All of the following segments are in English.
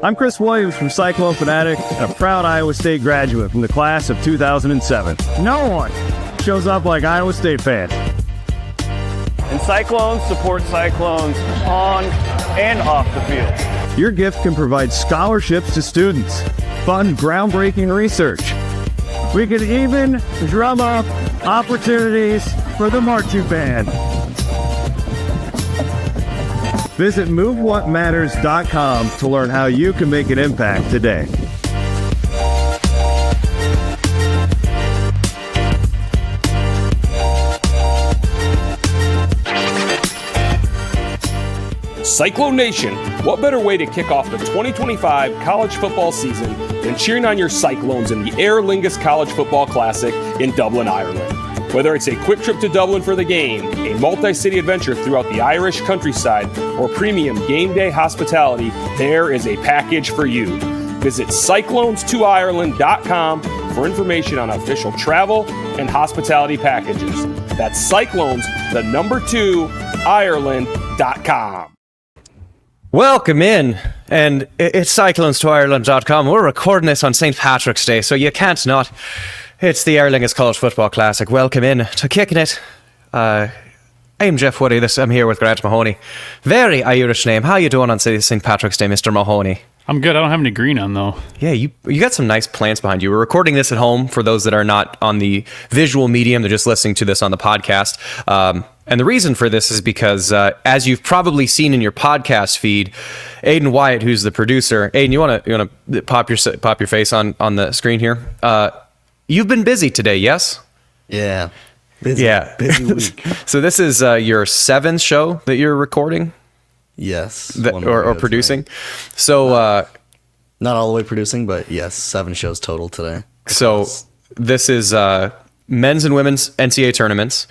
I'm Chris Williams from Cyclone Fanatic and a proud Iowa State graduate from the class of 2007. No one shows up like Iowa State fans. And Cyclones support Cyclones on and off the field. Your gift can provide scholarships to students, fund groundbreaking research. We could even drum up opportunities for the marching band. Visit MoveWhatMatters.com to learn how you can make an impact today. Cyclone Nation, what better way to kick off the 2025 college football season than cheering on your Cyclones in the Aer Lingus College Football Classic in Dublin, Ireland? Whether it's a quick trip to Dublin for the game, a multi-city adventure throughout the Irish countryside, or premium game day hospitality, there is a package for you. Visit cyclones2ireland.com for information on official travel and hospitality packages. That's Cyclones, the number 2, Ireland.com. Welcome in, and it's cyclones2ireland.com. We're recording this on St. Patrick's Day, so you can't not. It's the Aer Lingus College Football Classic. Welcome in to Kickin It. I'm Jeff Woody. I'm here with Grant Mahoney. Very Irish name. How you doing on St. Patrick's Day, Mr. Mahoney? I'm good. I don't have any green on, though. Yeah, you got some nice plants behind you. We're recording this at home for those that are not on the visual medium. They're just listening to this on the podcast. And the reason for this is because, as you've probably seen in your podcast feed, Aiden Wyatt, who's the producer. Aiden, you want to pop your face on the screen here? You've been busy today, yes? Yeah. Busy week. So this is your 7th show that you're recording? Yes. Or producing? Right. So... not all the way producing, but yes, 7 shows total today. So this is men's and women's NCAA tournaments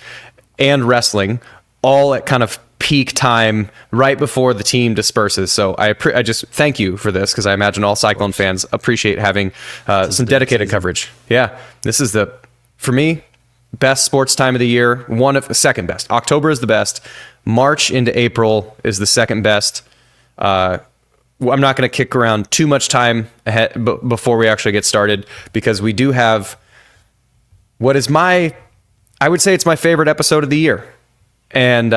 and wrestling, all at kind of peak time right before the team disperses. So I just thank you for this, because I imagine all Cyclone fans appreciate having some dedicated coverage. Yeah, this is for me, best sports time of the year. Second best. October is the best. March into April is the second best. I'm not going to kick around too much time ahead before we actually get started, because we do have what is I would say it's my favorite episode of the year. And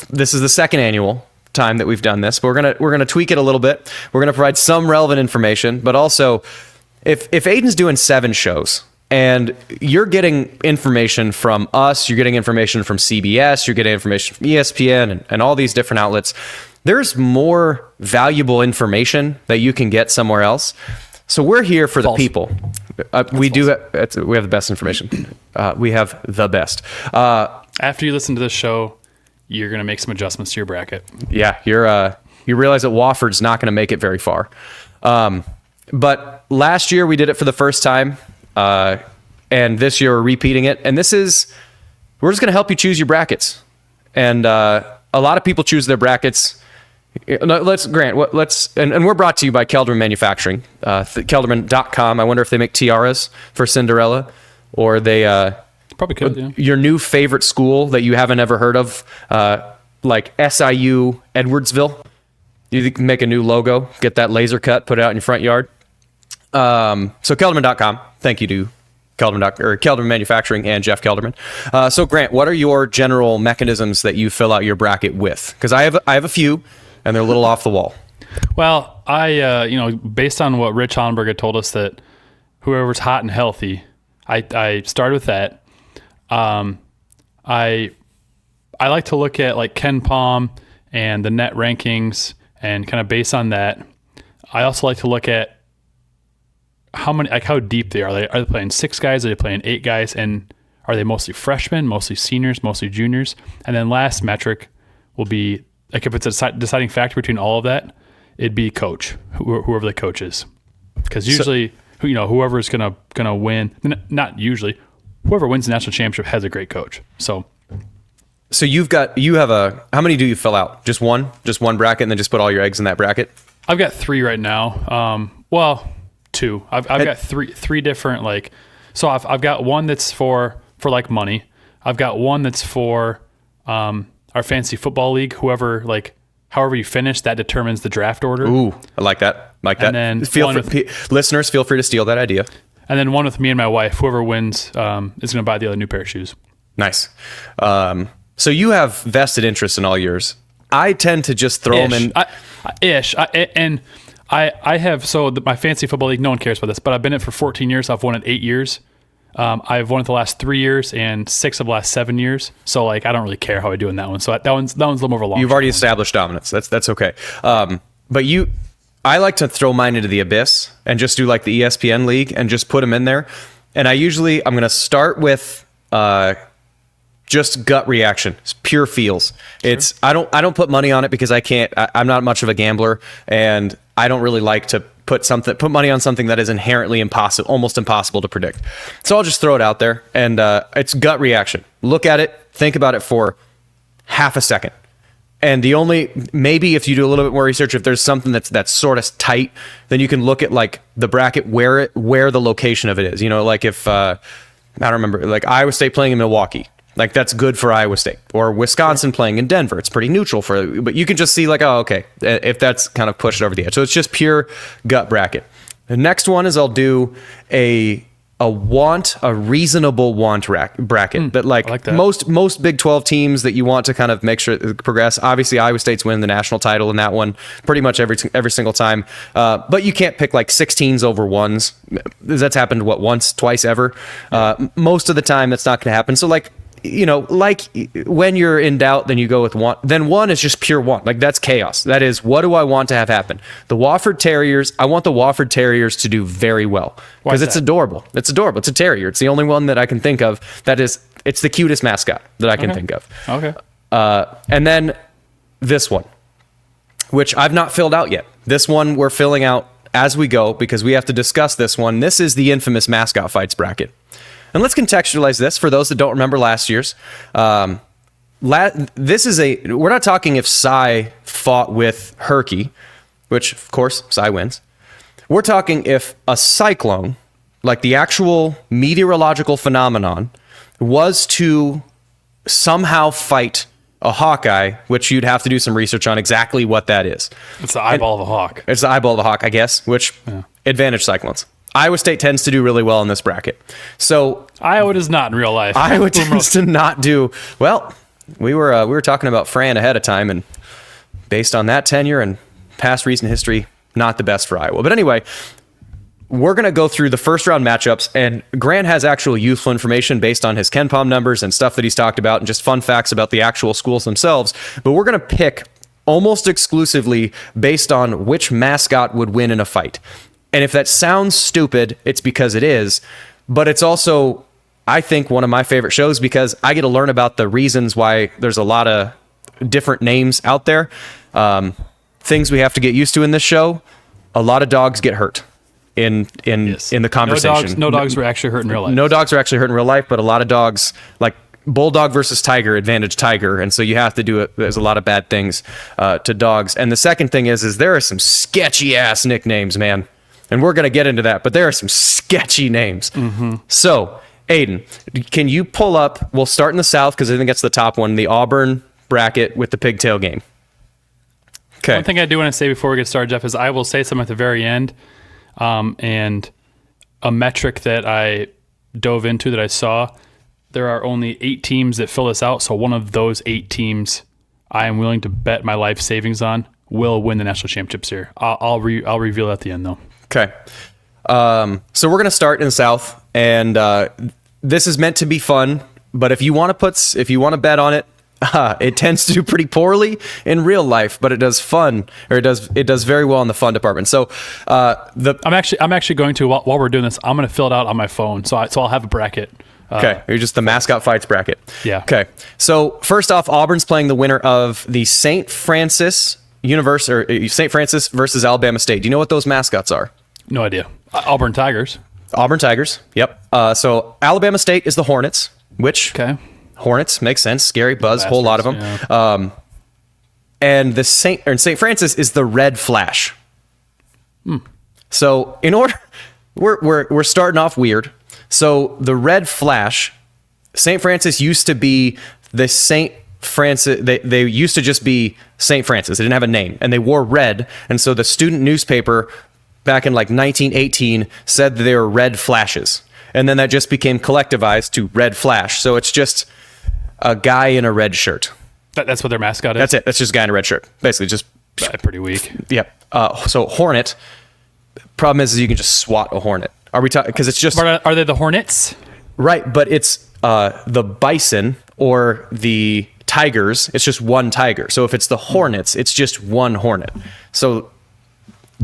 this is the second annual time that we've done this, but we're gonna tweak it a little bit. We're gonna provide some relevant information, but also if Aiden's doing 7 shows and you're getting information from us, you're getting information from CBS, you're getting information from ESPN and all these different outlets, there's more valuable information that you can get somewhere else. So we're here for the people. We have the best information. We have the best. After you listen to this show, you're going to make some adjustments to your bracket. Yeah, you realize that Wofford's not going to make it very far. But last year we did it for the first time, and this year we're repeating it. And we're just going to help you choose your brackets. And a lot of people choose their brackets. And we're brought to you by Kelderman Manufacturing, Kelderman.com. I wonder if they make tiaras for Cinderella, or they probably could. Yeah. Your new favorite school that you haven't ever heard of, like SIUE Edwardsville. You can make a new logo, get that laser cut, put it out in your front yard. So Kelderman.com. Thank you to Kelderman Manufacturing and Jeff Kelderman. So Grant, what are your general mechanisms that you fill out your bracket with? Because I have a few, and they're a little off the wall. Well, I based on what Rich Hollenberg had told us, that whoever's hot and healthy, I started with that. I like to look at like KenPom and the net rankings, and kind of based on that, I also like to look at how deep they are. Are they playing 6 guys? Are they playing 8 guys? And are they mostly freshmen, mostly seniors, mostly juniors? And then last metric will be, like, if it's a deciding factor between all of that, it'd be coach, whoever the coach is. Because usually, whoever's gonna win, not usually, whoever wins the national championship has a great coach. So how many do you fill out? Just one bracket, and then just put all your eggs in that bracket? I've got 3 right now. Well, 2. I've got three different, so I've got one that's for like money. I've got one that's for our fantasy football league. However you finish, that determines the draft order. Ooh, I like that. Like that. And then listeners, feel free to steal that idea. And then one with me and my wife. Whoever wins is going to buy the other new pair of shoes. Nice. So you have vested interest in all yours. I tend to just throw them in. I have, my fantasy football league, no one cares about this, but I've been in it for 14 years. I've won it 8 years. I've won it the last 3 years and 6 of the last 7 years. So I don't really care how I do in that one. So that one's a little more of a long. You've already established dominance. That's okay. But I like to throw mine into the abyss and just do like the ESPN league and just put them in there. And I'm going to start with, just gut reaction. It's pure feels. Sure. I don't put money on it because I'm not much of a gambler, and I don't really like to put money on something that is inherently almost impossible to predict. So I'll just throw it out there, and it's gut reaction. Look at it, think about it for half a second. And maybe if you do a little bit more research, if there's something that's sort of tight, then you can look at like the bracket where the location of it is. Like if I don't remember, like Iowa State playing in Milwaukee. Like that's good for Iowa State, or Wisconsin playing in Denver. It's pretty neutral but you can just see like, oh, okay, if that's kind of pushed over the edge. So it's just pure gut bracket. The next one is I'll do a reasonable want bracket that like that. Most Big 12 teams that you want to kind of make sure progress. Obviously, Iowa State's winning the national title in that one pretty much every single time. But you can't pick like 16s over ones. That's happened once, twice ever. Most of the time, that's not going to happen. So like when you're in doubt, then you go with one. Then one is just pure one. Like that's chaos. That is, what do I want to have happen? The Wofford Terriers. I want the Wofford Terriers to do very well because it's adorable. It's adorable. It's a terrier. It's the only one that I can think of it's the cutest mascot that I can think of. Okay. And then this one, which I've not filled out yet. This one we're filling out as we go because we have to discuss this one. This is the infamous mascot fights bracket. And let's contextualize this for those that don't remember last year's. We're not talking if Cy fought with Herky, which of course Cy wins. We're talking if a cyclone, like the actual meteorological phenomenon, was to somehow fight a Hawkeye, which you'd have to do some research on exactly what that is. It's the eyeball of a hawk. It's the eyeball of a hawk, I guess, which advantage cyclones. Iowa State tends to do really well in this bracket. So Iowa does not in real life. Iowa tends to not do well. We were talking about Fran ahead of time, and based on that tenure and past recent history, not the best for Iowa. But anyway, we're going to go through the first round matchups, and Grant has actual youthful information based on his KenPom numbers and stuff that he's talked about, and just fun facts about the actual schools themselves. But we're going to pick almost exclusively based on which mascot would win in a fight. And if that sounds stupid, it's because it is. But it's also, I think, one of my favorite shows because I get to learn about the reasons why there's a lot of different names out there. Things we have to get used to in this show. A lot of dogs get hurt in the conversation. No dogs were actually hurt in real life. No dogs are actually hurt in real life, but a lot of dogs, like bulldog versus tiger, advantage tiger. And so you have to do it. There's a lot of bad things to dogs. And the second thing is there are some sketchy ass nicknames, man. And we're going to get into that, but there are some sketchy names. Mm-hmm. So, Aiden, can you pull up, we'll start in the South because I think that's the top one, the Auburn bracket with the pigtail game. Okay. One thing I do want to say before we get started, Jeff, is I will say something at the very end, and a metric that I dove into that I saw, there are only 8 teams that fill this out, so one of those 8 teams I am willing to bet my life savings on will win the national championships here. I'll reveal at the end, though. Okay. So we're going to start in the South, and this is meant to be fun, but if you want to bet on it, it tends to do pretty poorly in real life, but it does very well in the fun department. So I'm actually going to, while we're doing this, I'm going to fill it out on my phone. So I'll have a bracket. Okay. You're just the mascot fights bracket. Yeah. Okay. So first off, Auburn's playing the winner of the St. Francis versus Alabama State. Do you know what those mascots are? No idea. Auburn Tigers. Auburn Tigers. Yep. So Alabama State is the Hornets, which Hornets makes sense. Scary buzz, whole lot of them. Yeah. And the St. Francis is the Red Flash. So in order, we're starting off weird. So the Red Flash, St. Francis used to be the St. Francis. They used to just be St. Francis. They didn't have a name, and they wore red. And so the student newspaper back in like 1918 said that they were red flashes. And then that just became collectivized to Red Flash. So it's just a guy in a red shirt. That's what their mascot is? That's it. That's just a guy in a red shirt. Basically just... Pretty weak. Yep. So Hornet, problem is you can just swat a Hornet. Are we talking... Because it's just... Are they the Hornets? Right, but it's the Bison or the Tigers. It's just one Tiger. So if it's the Hornets, it's just one Hornet. So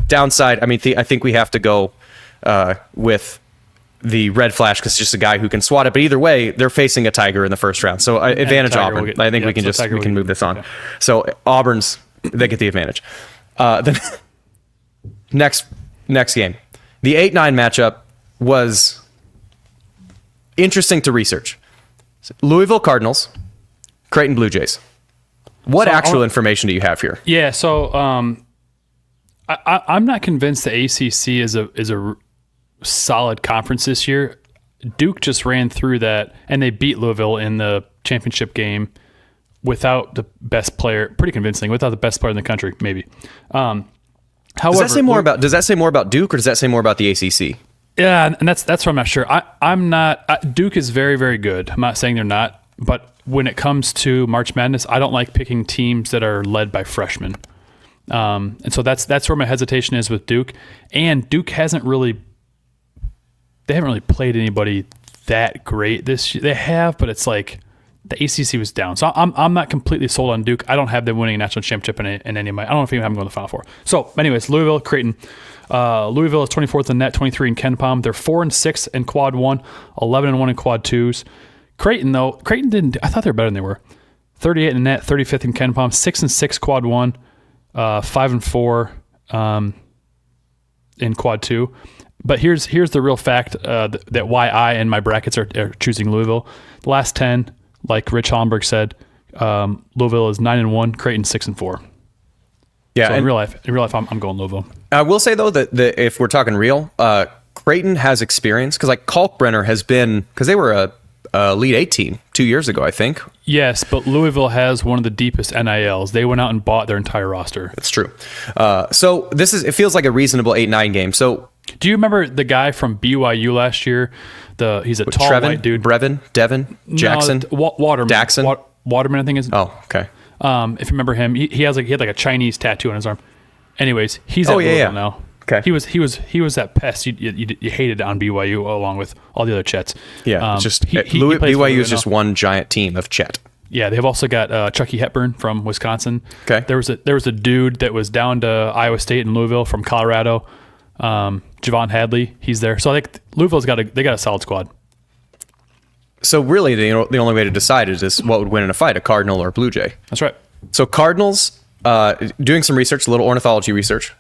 downside, I mean, I think we have to go with the Red Flash because it's just a guy who can swat it. But either way, they're facing a Tiger in the first round. So advantage Auburn. I think we can move this on. Okay. So Auburn's, they get the advantage. The next game, the 8-9 matchup was interesting to research. Louisville Cardinals, Creighton Blue Jays. What actual information do you have here? Yeah, so I'm not convinced the ACC is a solid conference this year. Duke just ran through that, and they beat Louisville in the championship game without the best player, pretty convincingly, without the best player in the country, maybe. However, does that say more about Duke, or does that say more about the ACC? Yeah, and that's what I'm not sure. I'm not. Duke is very, very good. I'm not saying they're not, but when it comes to March Madness, I don't like picking teams that are led by freshmen. And so that's where my hesitation is with Duke. And Duke haven't really played anybody that great this year. They have, but it's like the ACC was down. So I'm not completely sold on Duke. I don't have them winning a national championship in any of my. I don't know if even have them going to the Final Four. So, anyways, Louisville, Creighton. Louisville is 24th in net, 23 in KenPom. They're 4-6 in Quad 1, 11-1 in Quad 2s. Creighton didn't. I thought they were better than they were. 38 in net, 35th in KenPom, 6-6 Quad 1, 5-4 in Quad 2. But here's the real fact that why I and my brackets are choosing Louisville. The last 10, like Rich Holmberg said, Louisville is 9-1, Creighton 6-4. Yeah, so in real life, I'm going Louisville. I will say though that if we're talking real, Creighton has experience because like Kalkbrenner has been because they were a Elite 8 team 2 years ago, I think. Yes, but Louisville has one of the deepest NILs. They went out and bought their entire roster. That's true. So it feels like a reasonable 8-9 game. So do you remember the guy from BYU last year? He's a tall white dude. Devin, Jackson, Waterman. Daxon. Waterman, I think is. Oh, okay. If you remember him, he had like a Chinese tattoo on his arm. Anyways, he's at Louisville now. Okay. He was that pest you hated on BYU along with all the other Chets. Yeah, BYU is just one giant team of Chet. Yeah, they've also got Chucky Hepburn from Wisconsin. Okay. There was a dude that was down to Iowa State and Louisville from Colorado. Javon Hadley, he's there. So I think Louisville's got a solid squad. So really, the only way to decide is what would win in a fight, a Cardinal or a Blue Jay. That's right. So Cardinals, doing some research, a little ornithology research.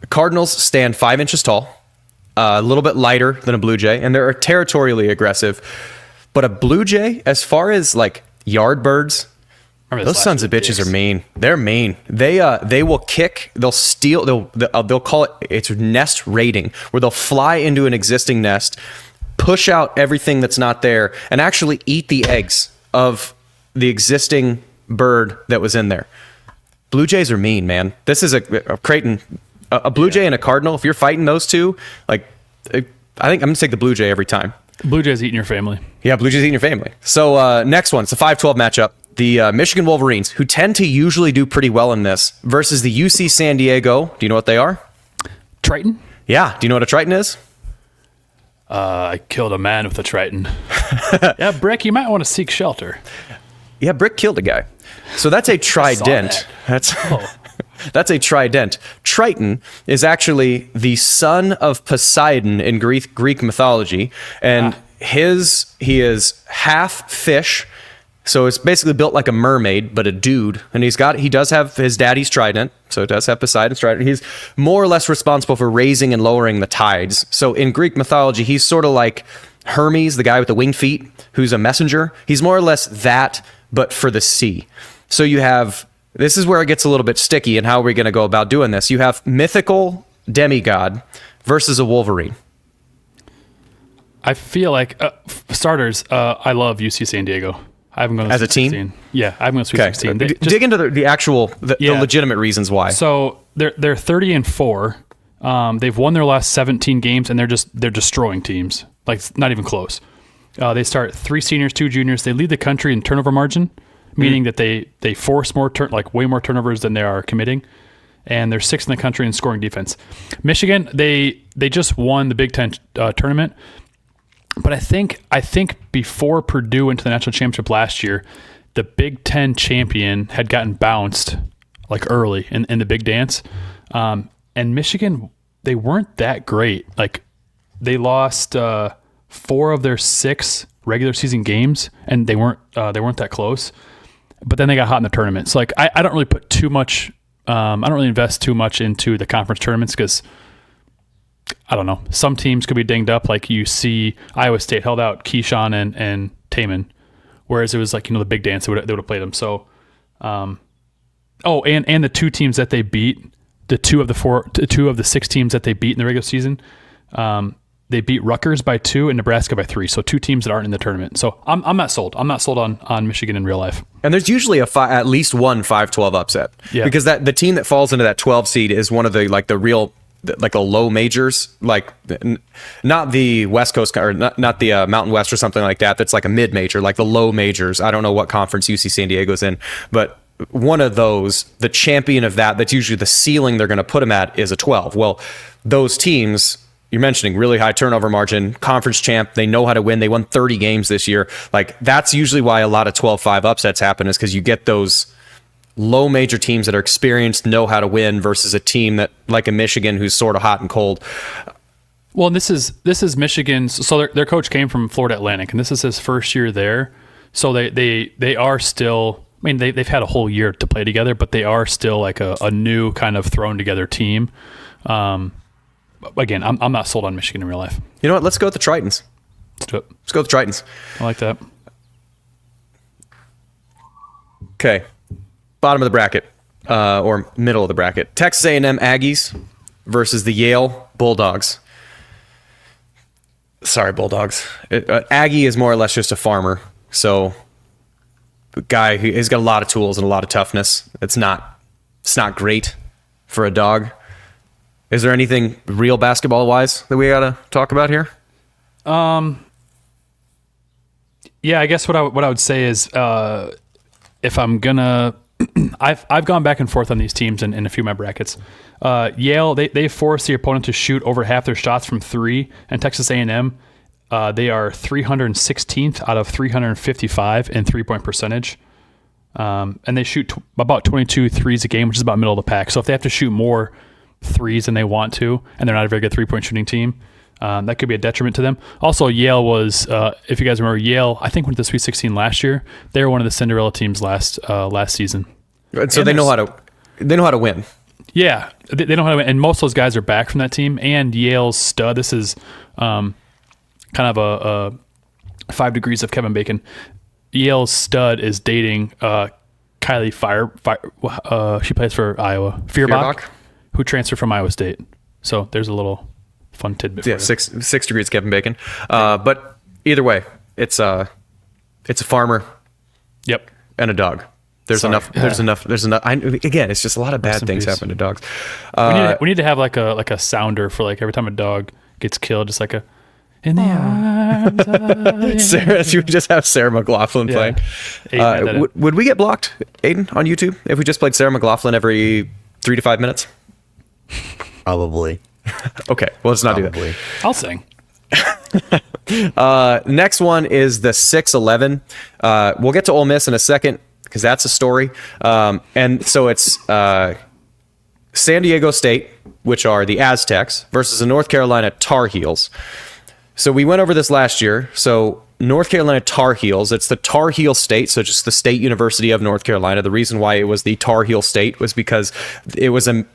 Cardinals stand 5 inches tall, a little bit lighter than a Blue Jay, and they're territorially aggressive. But a Blue Jay, as far as like yard birds, those sons of bitches are mean. They're mean. They will kick. They'll steal. They'll call it's nest raiding, where they'll fly into an existing nest, push out everything that's not there, and actually eat the eggs of the existing bird that was in there. Blue Jays are mean, man. This is a Creighton, a Blue Jay and a Cardinal. If you're fighting those two, like I think I'm gonna take the Blue Jay every time. Blue Jays eating your family. Yeah, Blue Jays eating your family. So next one, it's a 5-12 matchup. The Michigan Wolverines, who tend to usually do pretty well in this, versus the UC San Diego. Do you know what they are? Triton? Yeah. Do you know what a Triton is? I killed a man with a Triton. Yeah, Brick, you might want to seek shelter. Yeah, Brick killed a guy. So that's a trident. That's a trident. Triton is actually the son of Poseidon in Greek mythology, and he is half fish. So it's basically built like a mermaid, but a dude. And he does have his daddy's trident, so it does have Poseidon's trident. He's more or less responsible for raising and lowering the tides. So in Greek mythology, he's sort of like Hermes, the guy with the winged feet, who's a messenger. He's more or less that, but for the sea. So this is where it gets a little bit sticky, and how are we going to go about doing this? You have mythical demigod versus a Wolverine. I feel like, starters, I love UC San Diego. I haven't gone to as a team. 16. Yeah, I haven't gone to Sweet 16. Dig into the legitimate reasons why. So they're 30-4. They've won their last 17 games, and they're destroying teams. Like, it's not even close. They start 3 seniors, 2 juniors. They lead the country in turnover margin, meaning that they force way more turnovers than they are committing. And they're 6th in the country in scoring defense. Michigan, they just won the Big Ten tournament. But I think before Purdue went to the national championship last year, the Big Ten champion had gotten bounced like early in the big dance. And Michigan, they weren't that great. Like, they lost 4 of their 6 regular season games, and they weren't that close. But then they got hot in the tournament. So, like, I don't really put too much. I don't really invest too much into the conference tournaments because, I don't know, some teams could be dinged up. Like, you see Iowa State held out Keyshawn and Taman, whereas it was like, the big dance, they would have played them. So, and the 2 teams that they beat, the 2 of the 6 teams that they beat in the regular season, they beat Rutgers by 2 and Nebraska by 3. So 2 teams that aren't in the tournament. So I'm not sold. I'm not sold on Michigan in real life. And there's usually at least one 5-12 upset. Yeah. Because the team that falls into that 12 seed is one of the low majors, like not the West Coast or not the Mountain West or something like that. That's like a mid major, like the low majors. I don't know what conference UC San Diego's in, but one of those, the champion of that's usually the ceiling they're going to put them at is a 12. Well, those teams you're mentioning, really high turnover margin, conference champ, they know how to win. They won 30 games this year. Like, that's usually why a lot of 12-5 upsets happen, is because you get those low major teams that are experienced, know how to win, versus a team that, like a Michigan, who's sort of hot and cold. Well, and this is Michigan's. So their coach came from Florida Atlantic, and this is his first year there. So they are still. I mean, they've had a whole year to play together, but they are still like a new kind of thrown together team. Again, I'm not sold on Michigan in real life. You know what? Let's go with the Tritons. Let's do it. Let's go with the Tritons. I like that. Okay. Bottom of the bracket, or middle of the bracket. Texas A&M Aggies versus the Yale Bulldogs. Sorry, Bulldogs. Aggie is more or less just a farmer. So, the guy, he's got a lot of tools and a lot of toughness. It's not great for a dog. Is there anything real basketball-wise that we got to talk about here? Yeah, I guess what I would say is, if I'm gonna, I've gone back and forth on these teams in a few of my brackets. Yale, they force the opponent to shoot over half their shots from 3, and Texas A&M, they are 316th out of 355 in 3-point percentage. And they shoot about 22 threes a game, which is about middle of the pack. So if they have to shoot more threes than they want to, and they're not a very good 3-point shooting team, that could be a detriment to them. Also, Yale was, if you guys remember, Yale, I think went to the Sweet 16 last year. They were one of the Cinderella teams last season. So they know how to win. Yeah, they know how to win, and most of those guys are back from that team. And Yale's stud, this is kind of a 5 degrees of Kevin Bacon. Yale's stud is dating Kylie Fire. She plays for Iowa. Feuerbach, who transferred from Iowa State. So there's a little fun tidbit. Yeah, 6 degrees Kevin Bacon. But either way, it's a farmer. Yep. And a dog. There's enough. Again, it's just a lot of bad things happen to dogs. We need to have like a sounder for like every time a dog gets killed, just like a in the arms. Sarah, you just have Sarah McLaughlin playing. Would we get blocked, Aiden, on YouTube if we just played Sarah McLaughlin every 3 to 5 minutes? Probably. Okay, well, let's not do that. I'll sing. Next one is the 6-11. We'll get to Ole Miss in a second because that's a story. And so it's San Diego State, which are the Aztecs, versus the North Carolina Tar Heels. So we went over this last year. So North Carolina Tar Heels, it's the Tar Heel State, so just the State University of North Carolina. The reason why it was the Tar Heel State was because it was in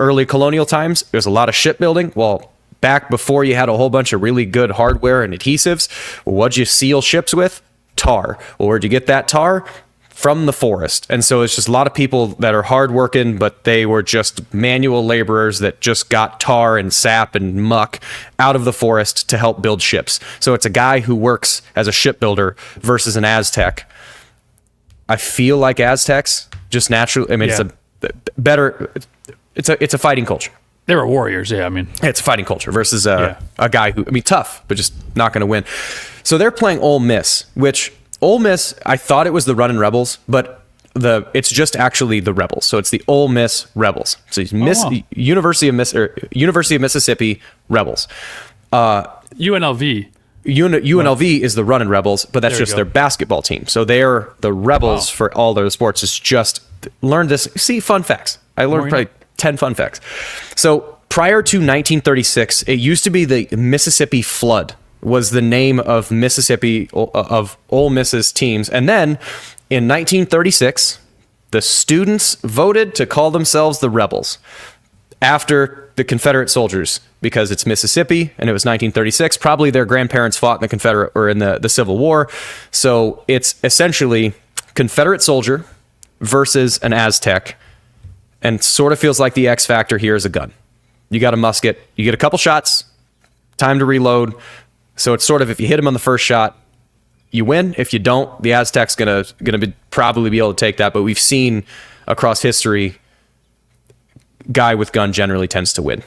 early colonial times, there was a lot of shipbuilding. Well, back before you had a whole bunch of really good hardware and adhesives, what'd you seal ships with? Tar. Well, where'd you get that tar? From the forest. And so it's just a lot of people that are hardworking, but they were just manual laborers that just got tar and sap and muck out of the forest to help build ships. So it's a guy who works as a shipbuilder versus an Aztec. I feel like Aztecs just naturally, I mean, it's a better, it's a fighting culture. They were warriors, yeah. I mean, it's a fighting culture versus a guy who, tough, but just not going to win. So they're playing Ole Miss, which Ole Miss, I thought it was the Runnin' Rebels, but it's just actually the Rebels. So it's the Ole Miss Rebels. So University of Mississippi Rebels. UNLV. UNLV is the Runnin' Rebels, but that's just their basketball team. So they're the Rebels for all their sports. It's just learn this. See, fun facts. I learned probably 10 fun facts. So prior to 1936, it used to be the Mississippi Flood was the name of Mississippi, of Ole Miss's teams. And then in 1936, the students voted to call themselves the Rebels after the Confederate soldiers, because it's Mississippi and it was 1936. Probably their grandparents fought in the Confederate or in the Civil War. So it's essentially Confederate soldier versus an Aztec, and sort of feels like the X factor here is a gun. You got a musket, you get a couple shots, time to reload. So it's sort of, if you hit him on the first shot, you win. If you don't, the Aztec's gonna probably be able to take that. But we've seen across history, guy with gun generally tends to win.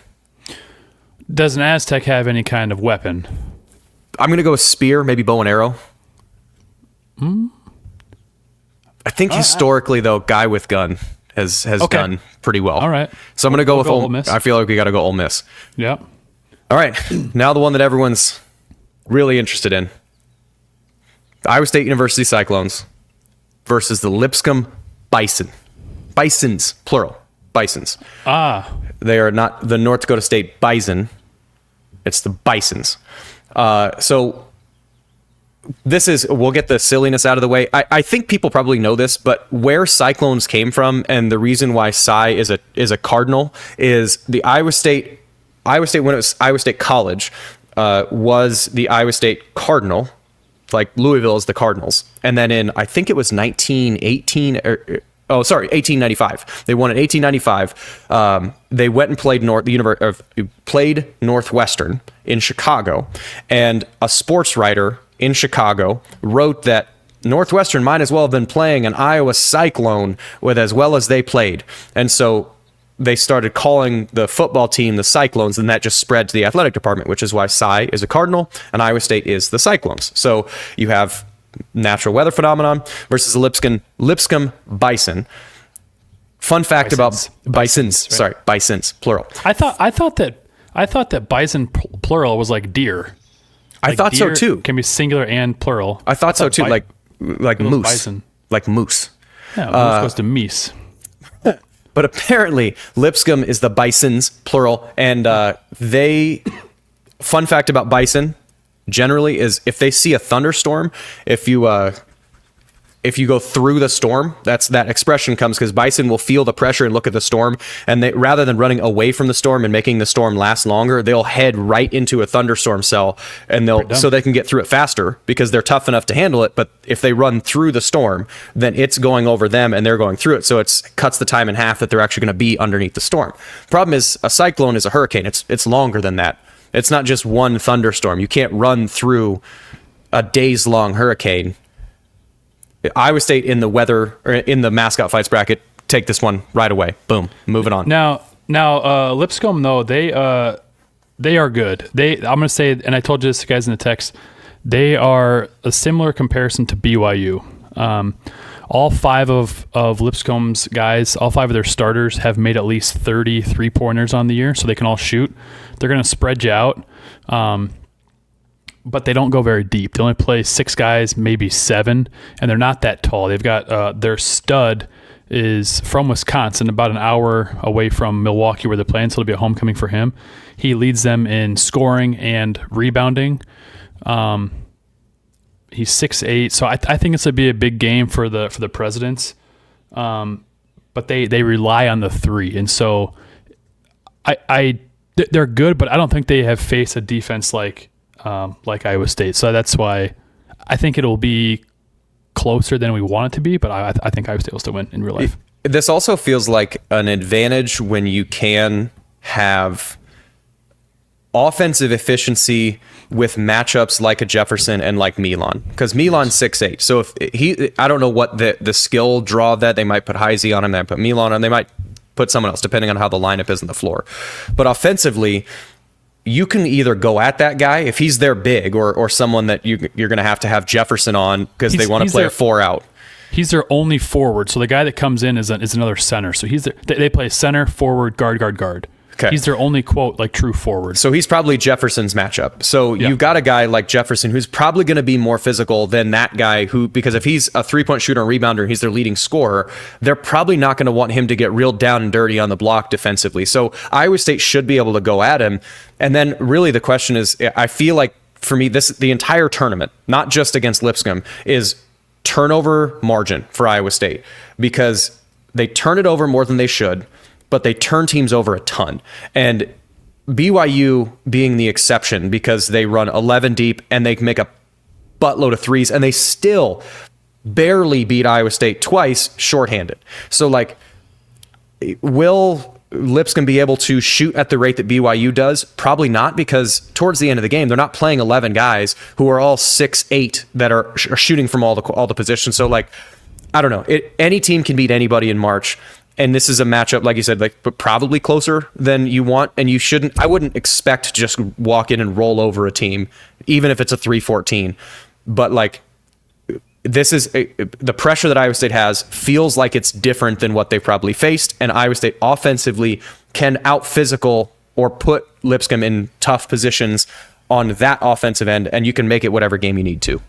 Does an Aztec have any kind of weapon? I'm gonna go with spear, maybe bow and arrow. I think historically, though, guy with gun has done pretty well. All right. So I'm gonna go with Ole Miss. I feel like we got to go Ole Miss. Yeah. All right. Now the one that everyone's really interested in. The Iowa State University Cyclones versus the Lipscomb Bison. Bisons, plural. Bisons. They are not the North Dakota State Bison. It's the Bisons. So this is, we'll get the silliness out of the way. I think people probably know this, but where Cyclones came from and the reason why Cy is a Cardinal is the Iowa State when it was Iowa State College was the Iowa State Cardinal, like Louisville is the Cardinals. And then in, I think it was 1895. They won in 1895. They went and played Northwestern in Chicago, and a sports writer in Chicago wrote that Northwestern might as well have been playing an Iowa Cyclone with as well as they played. And so they started calling the football team the Cyclones, and that just spread to the athletic department, which is why Cy is a Cardinal and Iowa State is the Cyclones. So you have natural weather phenomenon versus the Lipscomb Bison. Fun fact about bisons. Right. Sorry, bisons, plural. I thought that bison plural was like deer. I thought so too. Can be singular and plural. I thought so too, like moose. Bison. Like moose. Yeah, moose goes to meese. But apparently Lipscomb is the bisons, plural, and fun fact about bison generally is if they see a thunderstorm, if you go through the storm, that expression comes because bison will feel the pressure and look at the storm, and they, rather than running away from the storm and making the storm last longer, they'll head right into a thunderstorm cell, and so they can get through it faster because they're tough enough to handle it. But if they run through the storm, then it's going over them and they're going through it, so it cuts the time in half that they're actually going to be underneath the storm. Problem is, a cyclone is a hurricane. It's longer than that. It's not just one thunderstorm. You can't run through a days-long hurricane. Iowa State in the weather or in the mascot fights bracket, take this one right away. Boom, moving on. Now, Lipscomb though they are good. I'm gonna say, and I told you this guys in the text, they are a similar comparison to BYU. All five of Lipscomb's guys, all five of their starters have made at least 30 3-pointers on the year, so they can all shoot. They're gonna spread you out. But they don't go very deep. They only play 6 guys, maybe 7, and they're not that tall. They've got their stud is from Wisconsin, about an hour away from Milwaukee where they're playing, so it'll be a homecoming for him. He leads them in scoring and rebounding. He's 6'8", so I think it's going to be a big game for the Presidents. But they rely on the 3, and so they're good, but I don't think they have faced a defense like Iowa State. So that's why I think it'll be closer than we want it to be, but I think Iowa State will still win in real life. This also feels like an advantage when you can have offensive efficiency with matchups like a Jefferson and like Milan, because Milan's 6'8". So if I don't know what the skill draw that they might put Heisey on him, they might put Milan on, they might put someone else, depending on how the lineup is on the floor. But offensively, you can either go at that guy if he's their big, or someone that you're going to have Jefferson on because they want to play a 4 out. He's their only forward. So the guy that comes in is another center. So they play center, forward, guard. Okay. He's their only, quote, like true forward. So he's probably Jefferson's matchup. So you've got a guy like Jefferson who's probably going to be more physical than that guy because if he's a 3-point shooter and rebounder and he's their leading scorer, they're probably not going to want him to get real down and dirty on the block defensively. So Iowa State should be able to go at him. And then really the question is, I feel like for me, the entire tournament, not just against Lipscomb, is turnover margin for Iowa State, because they turn it over more than they should, but they turn teams over a ton. And BYU being the exception because they run 11 deep and they make a buttload of threes and they still barely beat Iowa State twice shorthanded. So like, will Lipscomb be able to shoot at the rate that BYU does? Probably not, because towards the end of the game, they're not playing 11 guys who are all 6'8" that are shooting from all the positions. So like, I don't know. Any team can beat anybody in March. And this is a matchup, like you said, but probably closer than you want. And you shouldn't, I wouldn't expect to just walk in and roll over a team, even if it's a 3-14. But like, this is the pressure that Iowa State has feels like it's different than what they've probably faced. And Iowa State offensively can out physical or put Lipscomb in tough positions on that offensive end. And you can make it whatever game you need to.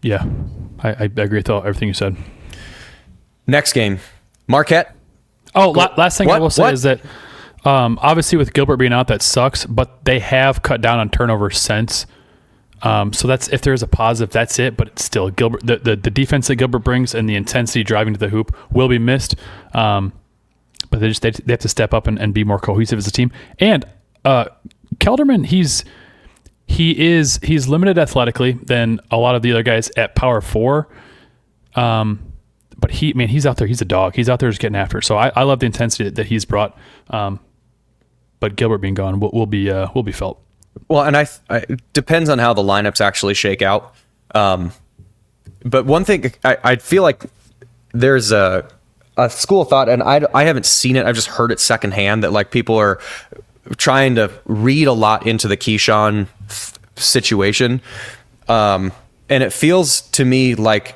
Yeah, I agree with everything you said. Next game, Marquette. Oh, last thing I will say is that obviously with Gilbert being out, that sucks, but they have cut down on turnovers since. So that's, if there's a positive, that's it. But it's still Gilbert, the defense that Gilbert brings and the intensity driving to the hoop will be missed. But they have to step up and be more cohesive as a team. And Kelderman, he's limited athletically than a lot of the other guys at Power 4. But he's out there. He's a dog. He's out there just getting after it. So I love the intensity that he's brought. But Gilbert being gone will be felt. Well, and it depends on how the lineups actually shake out. But one thing, I feel like there's a school of thought, and I haven't seen it. I've just heard it secondhand that like people are trying to read a lot into the Keyshawn situation, and it feels to me like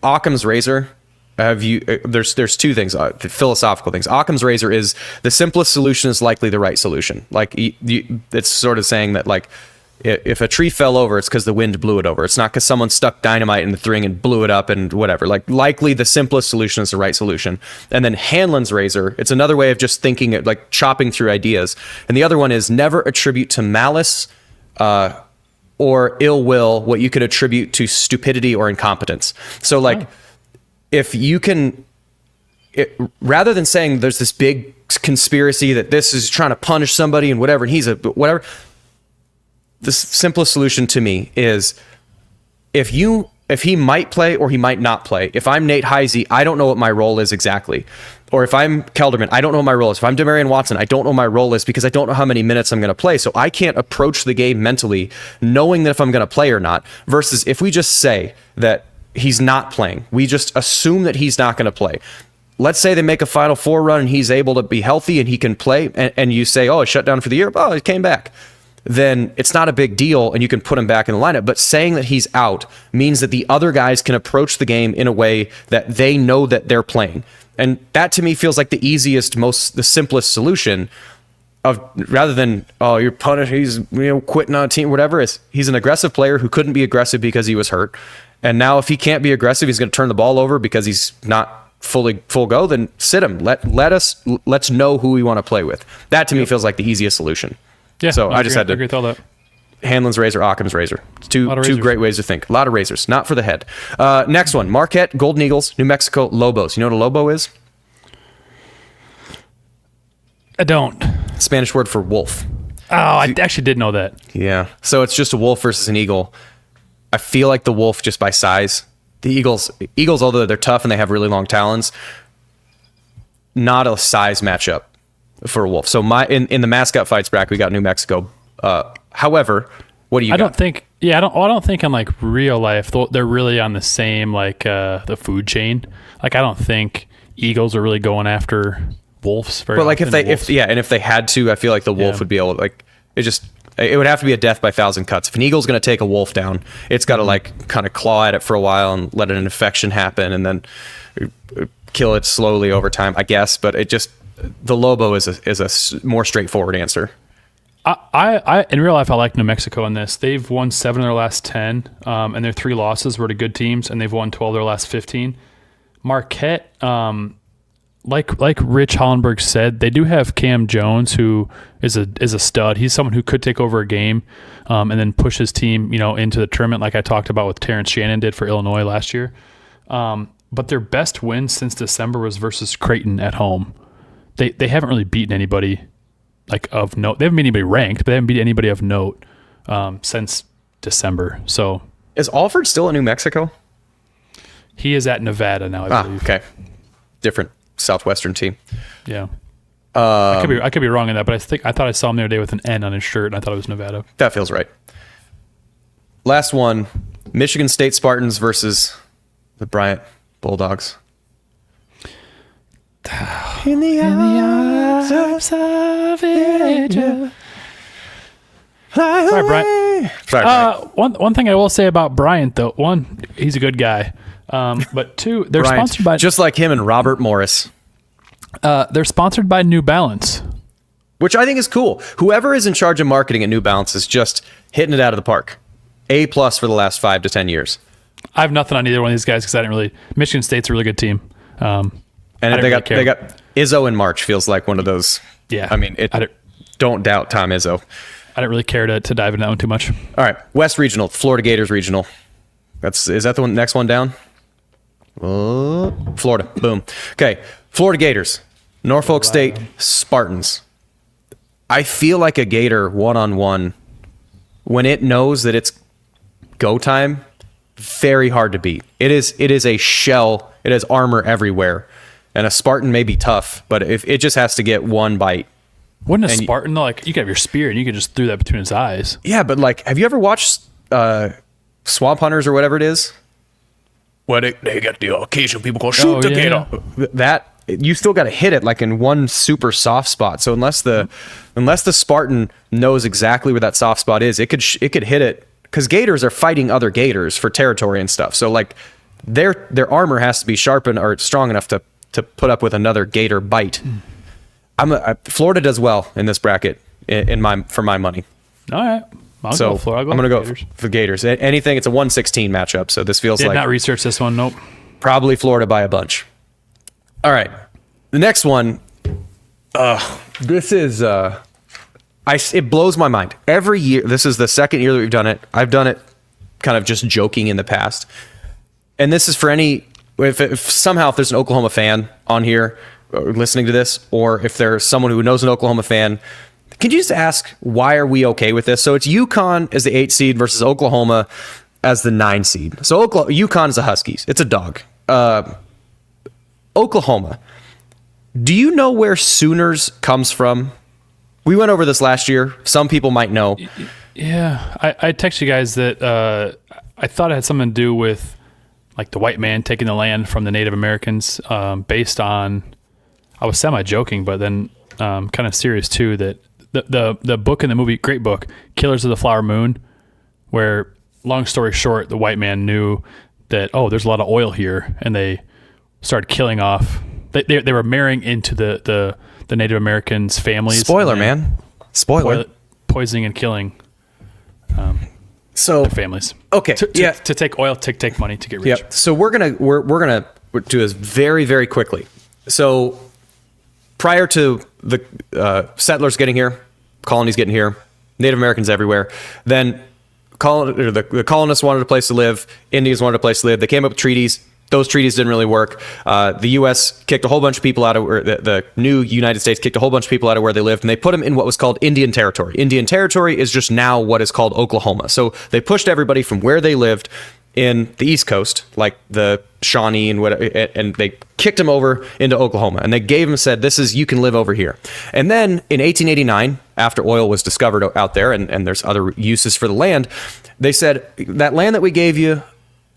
Occam's razor. There's two things, philosophical things. Occam's razor is the simplest solution is likely the right solution. Like it's sort of saying that like if a tree fell over, it's because the wind blew it over. It's not because someone stuck dynamite in the thing and blew it up and whatever. Like likely the simplest solution is the right solution. And then Hanlon's razor, it's another way of just thinking it, like chopping through ideas. And the other one is never attribute to malice or ill will what you could attribute to stupidity or incompetence. So like if you can, rather than saying there's this big conspiracy that this is trying to punish somebody and whatever, and he's a whatever, the simplest solution to me is if he might play or he might not play. If I'm Nate Heisey, I don't know what my role is exactly. Or if I'm Kelderman, I don't know what my role is. If I'm Demarion Watson, I don't know what my role is because I don't know how many minutes I'm going to play. So I can't approach the game mentally knowing that if I'm going to play or not, versus if we just say that he's not playing, we just assume that he's not going to play. Let's say they make a Final Four run and he's able to be healthy and he can play, and you say, oh, it's shut down for the year. Oh, he came back. Then it's not a big deal and you can put him back in the lineup. But saying that he's out means that the other guys can approach the game in a way that they know that they're playing. And that to me feels like the easiest, the simplest solution of rather than, oh, you're punished, he's quitting on a team, whatever. He's an aggressive player who couldn't be aggressive because he was hurt. And now if he can't be aggressive, he's going to turn the ball over because he's not full go, then sit him. Let's know who we want to play with. That to me feels like the easiest solution. Yeah, so I just had to agree with all that. Hanlon's razor, Occam's razor. It's two great ways to think. A lot of razors, not for the head. Next one, Marquette, Golden Eagles, New Mexico, Lobos. You know what a Lobo is? I don't. Spanish word for wolf. Oh, I actually did know that. Yeah. So it's just a wolf versus an eagle. I feel like the wolf just by size. The Eagles, although they're tough and they have really long talons, not a size matchup for a wolf. So in the mascot fights bracket, we got New Mexico. However, What do you? I don't think in like real life they're really on the same like the food chain. Like I don't think eagles are really going after wolves very But like often. if they had to, I feel like the wolf would be able to, like it would have to be a death by 1,000 cuts. If an eagle's going to take a wolf down, it's got to like kind of claw at it for a while and let an infection happen and then kill it slowly over time, I guess. But the lobo is a more straightforward answer. I in real life, I like New Mexico in this. They've won 7 of their last 10, and their 3 losses were to good teams, and they've won 12 of their last 15. Marquette, like Rich Hollenberg said, they do have Cam Jones, who is a stud. He's someone who could take over a game, and then push his team, into the tournament, like I talked about with Terrence Shannon did for Illinois last year. But their best win since December was versus Creighton at home. They haven't really beaten anybody like of note. They haven't beat anybody ranked, but they haven't beat anybody of note since December. So is Alford still in New Mexico? He is at Nevada now, I believe. Okay. Different Southwestern team. Yeah. I could be wrong in that, but I thought I saw him the other day with an N on his shirt, and I thought it was Nevada. That feels right. Last one, Michigan State Spartans versus the Bryant Bulldogs. In the arms of savage. Sorry, Bryant. Sorry, One thing I will say about Bryant, though, one, he's a good guy. But two, they're Bryant, sponsored by just like him and Robert Morris. They're sponsored by New Balance, which I think is cool. Whoever is in charge of marketing at New Balance is just hitting it out of the park. A+ for the last 5 to 10 years. I have nothing on either one of these guys because I didn't really. Michigan State's a really good team. And they got Izzo in March. Feels like one of those. Yeah, I mean, don't doubt Tom Izzo. I didn't really care to dive into that one too much. All right, West Regional, Florida Gators Regional. Is that the next one down? Florida, boom. Okay, Florida Gators, Norfolk State Spartans. I feel like a Gator one-on-one, when it knows that it's go time, very hard to beat. It is a shell. It has armor everywhere. And a Spartan may be tough, but if it just has to get one bite. Wouldn't a Spartan, like, you could have your spear and you could just throw that between his eyes. Yeah, but like, have you ever watched Swamp Hunters or whatever it is? Where they get the occasional people go shoot the gator. That you still got to hit it like in one super soft spot. So unless the Spartan knows exactly where that soft spot is, it could hit it, because gators are fighting other gators for territory and stuff. So like their armor has to be sharpened or strong enough to put up with another gator bite. Florida does well in this bracket for my money. All right. I'm going to go for Gators. Anything, it's a 1-16 matchup, so this feels like... Did not research this one, nope. Probably Florida by a bunch. All right. The next one, this is... it blows my mind. Every year, this is the second year that we've done it. I've done it kind of just joking in the past. And this is for any... If there's an Oklahoma fan on here listening to this, or if there's someone who knows an Oklahoma fan... Can you just ask, why are we okay with this? So it's UConn as the 8 seed versus Oklahoma as the 9 seed. So UConn is the Huskies. It's a dog. Oklahoma. Do you know where Sooners comes from? We went over this last year. Some people might know. Yeah. I text you guys that I thought it had something to do with like the white man taking the land from the Native Americans based on, I was semi-joking, but then kind of serious too, that the book in the movie, great book, Killers of the Flower Moon, where, long story short, the white man knew that, there's a lot of oil here, and they started killing off. They were marrying into the Native Americans' families. Spoiler, man. Spoiler. Poisoning and killing their families. Okay. To take oil, take money to get rich. Yep. So we're gonna do this very, very quickly. So prior to the settlers getting here, colonies getting here, Native Americans everywhere, then the colonists wanted a place to live, Indians wanted a place to live. They came up with treaties. Those treaties didn't really work. The U.S. kicked a whole bunch of people out of the new United States kicked a whole bunch of people out of where they lived, and they put them in what was called Indian Territory. Indian Territory is just now what is called Oklahoma. So they pushed everybody from where they lived in the East Coast, like the Shawnee and they kicked them over into Oklahoma, and they said, you can live over here. And then in 1889, after oil was discovered out there, and there's other uses for the land. They said, that land that we gave you,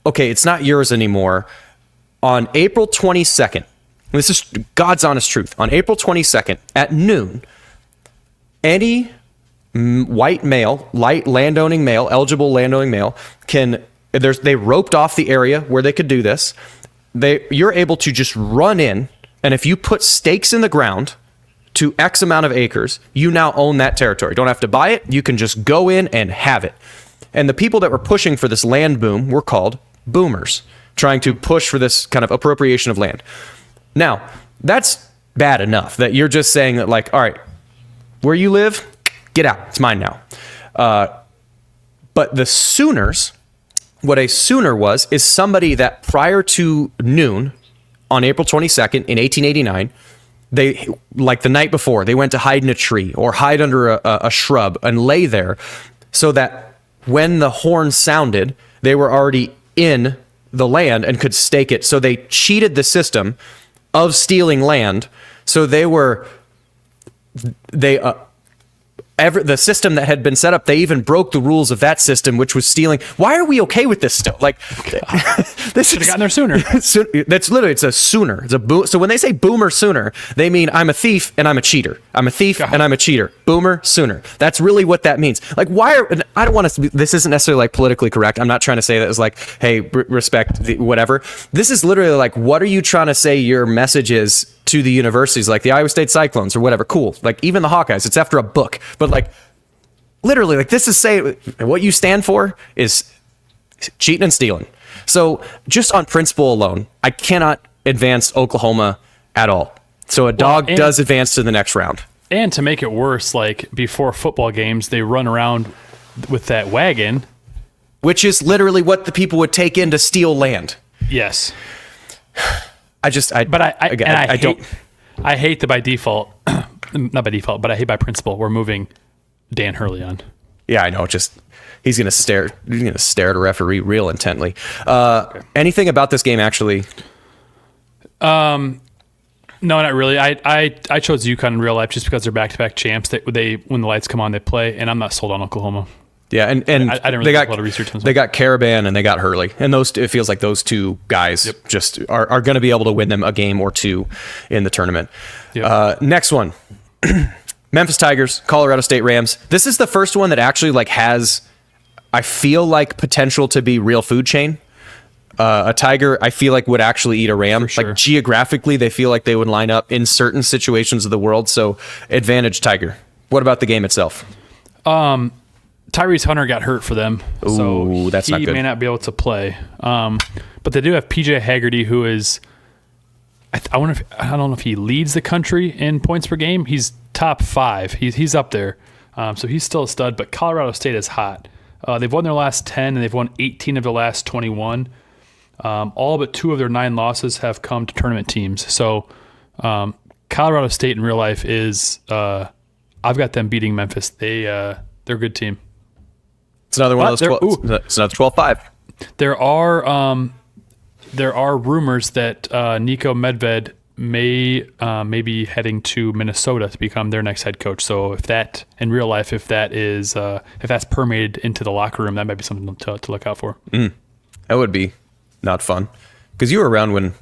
okay, it's not yours anymore. On April 22nd, this is God's honest truth, on April 22nd at noon, any white male, eligible landowning male, they roped off the area where they could do this. You're able to just run in, and if you put stakes in the ground to X amount of acres, you now own that territory. Don't have to buy it. You can just go in and have it. And the people that were pushing for this land boom were called boomers, trying to push for this kind of appropriation of land. Now, that's bad enough that you're just saying that, like, all right, where you live, get out. It's mine now. But the Sooners, what a Sooner is somebody that prior to noon on April 22nd in 1889, they, like the night before, they went to hide in a tree or hide under a shrub and lay there so that when the horn sounded, they were already in the land and could stake it. So they cheated the system of stealing land. So the system that had been set up, they even broke the rules of that system, which was stealing. Why are we okay with this still? Like, this should have gotten there sooner. That's literally, it's a Sooner. It's a so when they say boomer Sooner, they mean I'm a thief and I'm a cheater. I'm a thief and I'm a cheater. Boomer Sooner. That's really what that means. Like, I don't want to. This isn't necessarily like politically correct. I'm not trying to say that it's like, hey, respect whatever. This is literally like, what are you trying to say your message is to the universities, like the Iowa State Cyclones or whatever? Cool. Like, even the Hawkeyes, it's after a book. But like, literally, like, this is saying what you stand for is cheating and stealing. So just on principle alone, I cannot advance Oklahoma at all. So a dog does advance to the next round. And to make it worse, like, before football games, they run around with that wagon, which is literally what the people would take in to steal land. Yes. I hate that by default, not by default, but I hate by principle, we're moving Dan Hurley on. Yeah, I know. Just he's gonna stare at a referee real intently. Anything about this game actually? No, not really. I chose UConn in real life just because they're back-to-back champs. They when the lights come on, they play, and I'm not sold on Oklahoma. Yeah, and I didn't really do a lot of research on they got Caravan and they got Hurley, and it feels like those two guys just are going to be able to win them a game or two in the tournament. Yep. Next one, Memphis Tigers, Colorado State Rams. This is the first one that actually like has, I feel like, potential to be real food chain. A Tiger, I feel like, would actually eat a Ram. Sure. Like, geographically, they feel like they would line up in certain situations of the world. So advantage Tiger. What about the game itself? Tyrese Hunter got hurt for them, so that's not good. He may not be able to play. But they do have PJ Haggerty, who is, I don't know if he leads the country in points per game. He's top 5. He's up there, so he's still a stud. But Colorado State is hot. They've won their last 10, and they've won 18 of their last 21. All but 2 of their 9 losses have come to tournament teams. So Colorado State in real life is, I've got them beating Memphis. They're a good team. It's another one of those. It's another 12-5. There are rumors that Nico Medved may be heading to Minnesota to become their next head coach. So if that in real life, if that's permeated into the locker room, that might be something to look out for. That would be not fun, because you were around when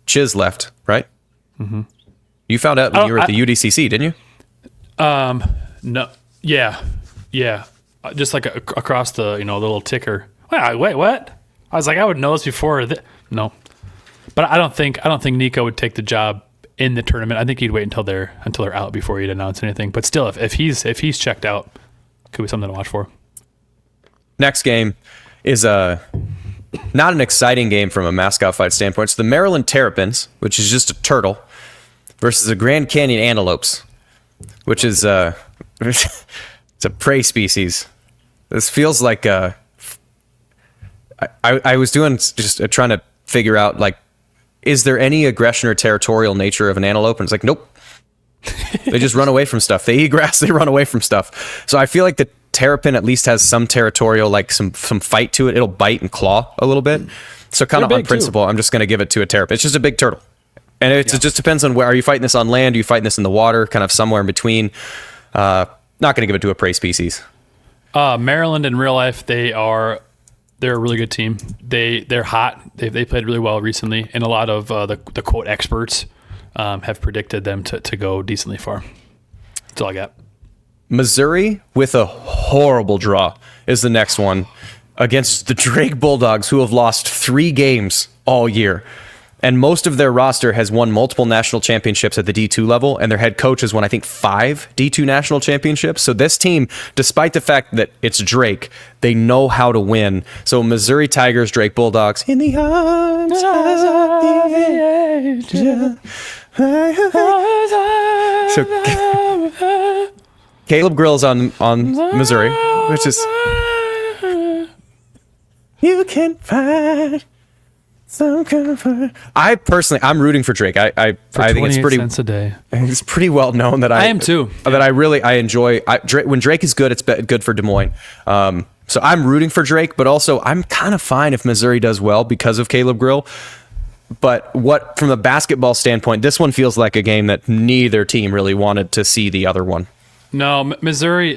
Chiz left, right? Mm-hmm. You found out when you were at the UDCC, didn't you? No. Yeah. Just like across the little ticker. Wait, what? I was like, I would know this before. No, but I don't think Nico would take the job in the tournament. I think he'd wait until they're out before he'd announce anything. But still, if he's checked out, could be something to watch for. Next game is not an exciting game from a mascot fight standpoint. It's the Maryland Terrapins, which is just a turtle, versus the Grand Canyon Antelopes, which is it's a prey species. This feels like I was doing just trying to figure out, like, is there any aggression or territorial nature of an antelope? And it's like, nope. They just run away from stuff. They eat grass. They run away from stuff. So I feel like the terrapin at least has some territorial, like some fight to it. It'll bite and claw a little bit. So kind of on principle, I'm just going to give it to a terrapin. It's just a big turtle. And it just depends on where. Are you fighting this on land? Are you fighting this in the water? Kind of somewhere in between. Not going to give it to a prey species. Maryland in real life, they're a really good team. They're hot. They played really well recently, and a lot of the quote experts have predicted them to go decently far. That's all I got. Missouri with a horrible draw is the next one against the Drake Bulldogs, who have lost 3 games all year. And most of their roster has won multiple national championships at the D2 level, and their head coach has won, I think, 5 D2 national championships. So this team, despite the fact that it's Drake, they know how to win. So Missouri Tigers, Drake Bulldogs, in the arms of the angel. So Caleb Grill's on Missouri, which is... You can find... I personally, I'm rooting for Drake. I think it's pretty. Cents a day. It's pretty well known that I am too. That I enjoy. When Drake is good, it's good for Des Moines. So I'm rooting for Drake, but also I'm kind of fine if Missouri does well because of Caleb Grill. But from a basketball standpoint, this one feels like a game that neither team really wanted to see the other one. No, Missouri,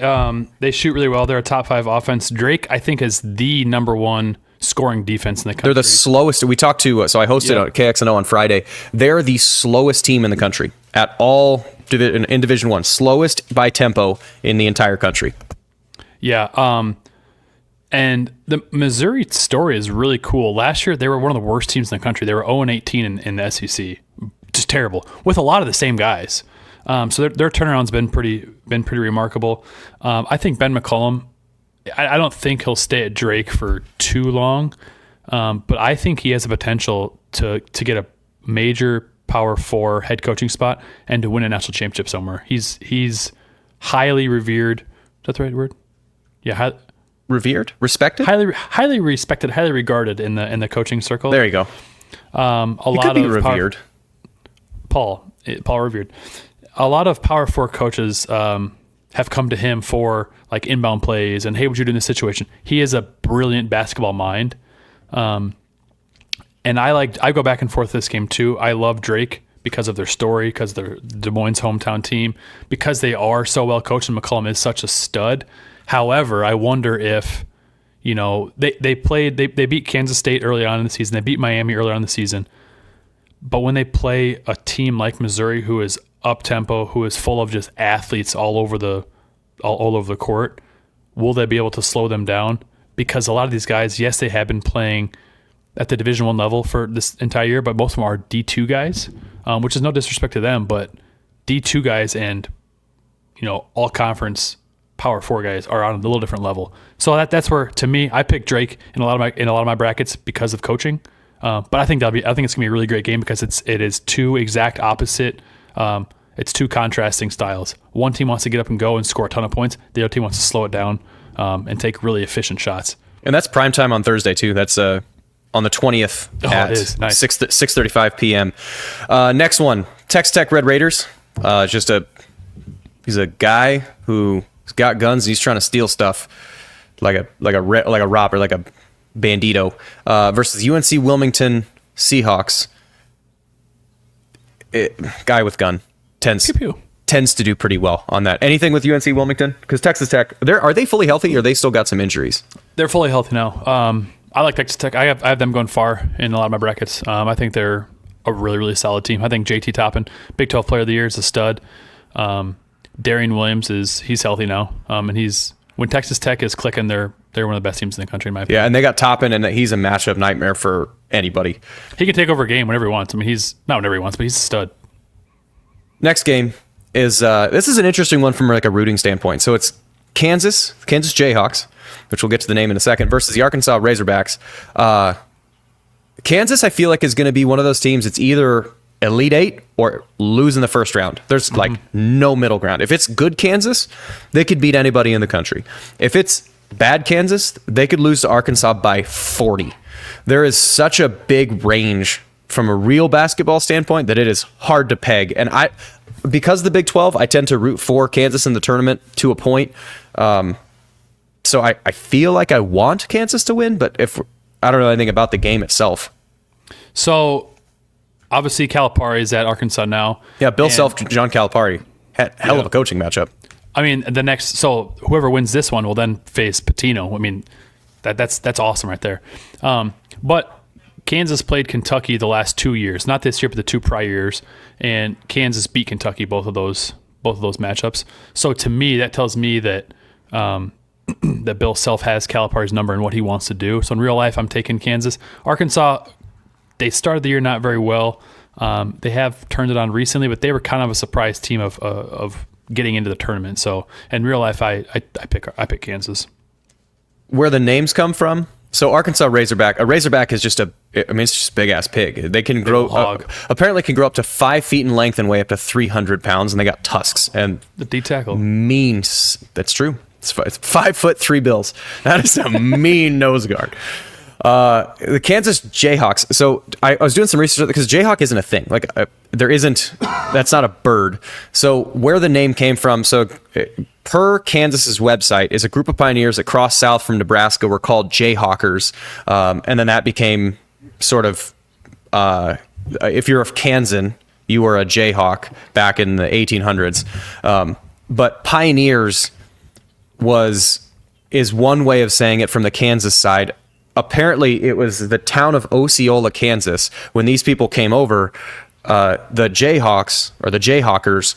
they shoot really well. They're a top 5 offense. Drake, I think, is the number 1 scoring defense in the country. They're the slowest. We talked to, so I hosted on KXNO on Friday. They're the slowest team in the country at all in Division One. Slowest by tempo in the entire country. Yeah. And the Missouri story is really cool. Last year, they were one of the worst teams in the country. They were 0-18 in the SEC. Just terrible. With a lot of the same guys. So their turnaround's been pretty remarkable. I think Ben McCollum, I don't think he'll stay at Drake for too long, but I think he has the potential to get a major Power 4 head coaching spot and to win a national championship somewhere. He's highly revered. Is that the right word? Yeah, revered, respected, highly respected, highly regarded in the coaching circle. There you go. Could be revered. Paul revered. A lot of Power 4 coaches have come to him for like inbound plays and, hey, what you do in this situation? He is a brilliant basketball mind. And I go back and forth this game too. I love Drake because of their story, because they're Des Moines' hometown team, because they are so well coached and McCollum is such a stud. However, I wonder if, they beat Kansas State early on in the season. They beat Miami earlier on in the season. But when they play a team like Missouri, who is up tempo, who is full of just athletes all over the court, will they be able to slow them down? Because a lot of these guys, yes, they have been playing at the Division I level for this entire year, but most of them are D2 guys, which is no disrespect to them, but D2 guys and all conference Power 4 guys are on a little different level. So that's where, to me, I picked Drake in a lot of my brackets because of coaching. But I think it's gonna be a really great game because it is 2 exact opposite. It's 2 contrasting styles. One team wants to get up and go and score a ton of points. The other team wants to slow it down and take really efficient shots. And that's primetime on Thursday too. That's on the 20th at it is. Nice. 6:35 p.m. Next one, Texas Tech Red Raiders. He's a guy who's got guns. He's trying to steal stuff like a robber, like a bandito. Versus UNC Wilmington Seahawks. Guy with gun tends to do pretty well on that. Anything with UNC Wilmington? Because Texas Tech, are they fully healthy or they still got some injuries? They're fully healthy now. I like Texas Tech. I have them going far in a lot of my brackets. I think they're a really, really solid team. I think JT Toppin, Big 12 Player of the Year, is a stud. Darian Williams he's healthy now, and when Texas Tech is clicking, they're one of the best teams in the country in my opinion. Yeah, and they got Toppin, and he's a matchup nightmare for anybody. He can take over a game whenever he wants. I mean, he's not whenever he wants, but he's a stud. Next game is this is an interesting one from like a rooting standpoint. So it's Kansas Jayhawks, which we'll get to the name in a second, versus the Arkansas Razorbacks. Kansas, I feel like, is going to be one of those teams. It's either Elite 8 or lose in the first round. There's like no middle ground. If it's good Kansas, they could beat anybody in the country. If it's bad Kansas, they could lose to Arkansas by 40. There is such a big range from a real basketball standpoint that it is hard to peg. And because of the Big 12, I tend to root for Kansas in the tournament to a point. So I feel like I want Kansas to win, but I don't know anything about the game itself. So obviously Calipari is at Arkansas now. Yeah, Bill Self, John Calipari, had hell of a coaching matchup. I mean, so whoever wins this one will then face Pitino. I mean, that's awesome right there. But Kansas played Kentucky the last 2 years, not this year, but the 2 prior years, and Kansas beat Kentucky both of those matchups. So to me, that tells me that that Bill Self has Calipari's number and what he wants to do. So in real life, I'm taking Kansas. Arkansas, they started the year not very well. They have turned it on recently, but they were kind of a surprise team of getting into the tournament. So in real life, I pick Kansas. Where the names come from? So Arkansas Razorback. A Razorback is just it's just a big ass pig. They can grow apparently can grow up to 5 feet in length and weigh up to 300 pounds, and they got tusks and the D tackle. Means that's true. It's 5 foot 3 bills. That is a mean nose guard. The Kansas Jayhawks. So I was doing some research because Jayhawk isn't a thing. Like there isn't. That's not a bird. So where the name came from. So per Kansas's website is a group of pioneers that crossed south from Nebraska were called Jayhawkers, and then that became sort of if you're of Kansan, you were a Jayhawk back in the 1800s. But pioneers is one way of saying it from the Kansas side. Apparently, it was the town of Osceola, Kansas. When these people came over, the Jayhawks or the Jayhawkers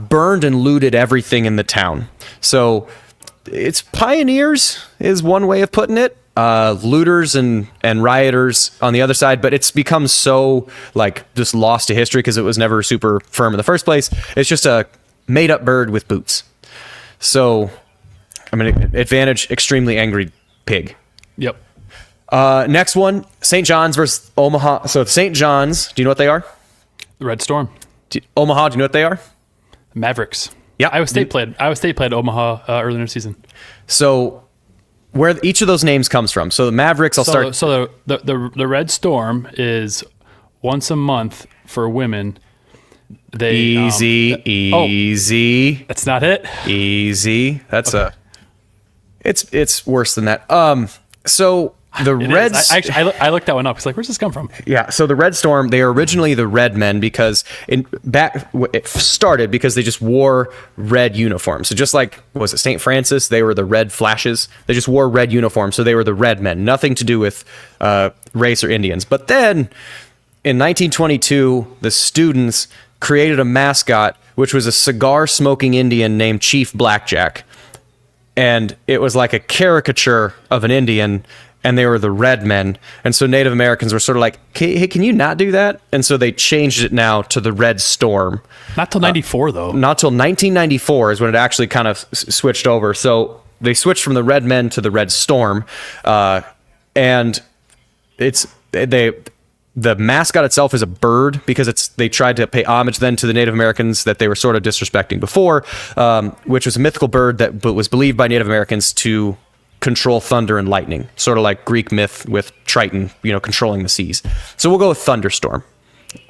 burned and looted everything in the town. So it's pioneers is one way of putting it. Looters and rioters on the other side, but it's become so like just lost to history because it was never super firm in the first place. It's just a made up bird with boots. So, I mean, advantage, extremely angry pig. Yep. Next one, St. John's versus Omaha. So St. John's, do you know what they are? The Red Storm. Omaha, do you know what they are? Mavericks. Yeah. Iowa State played Omaha earlier in the season. So where each of those names comes from. So the Mavericks, So the Red Storm is once a month for women. They easy. That's not it. Easy. That's okay. It's worse than that. So the Reds. I looked that one up. It's like, where's this come from? Yeah. So the Red Storm, they are originally the Red Men because it started because they just wore red uniforms. So just like, was it St. Francis? They were the Red Flashes. They just wore red uniforms. So they were the Red Men. Nothing to do with race or Indians. But then in 1922, the students created a mascot, which was a cigar smoking Indian named Chief Blackjack. And it was like a caricature of an Indian, and they were the Red Men. And so Native Americans were sort of like, hey, can you not do that? And so they changed it now to the Red Storm. Not till 94, though. Not till 1994 is when it actually kind of switched over. So they switched from the Red Men to the Red Storm. And the mascot itself is a bird because they tried to pay homage then to the Native Americans that they were sort of disrespecting before, which was a mythical bird that was believed by Native Americans to control thunder and lightning, sort of like Greek myth with Triton, controlling the seas. So we'll go with Thunderstorm.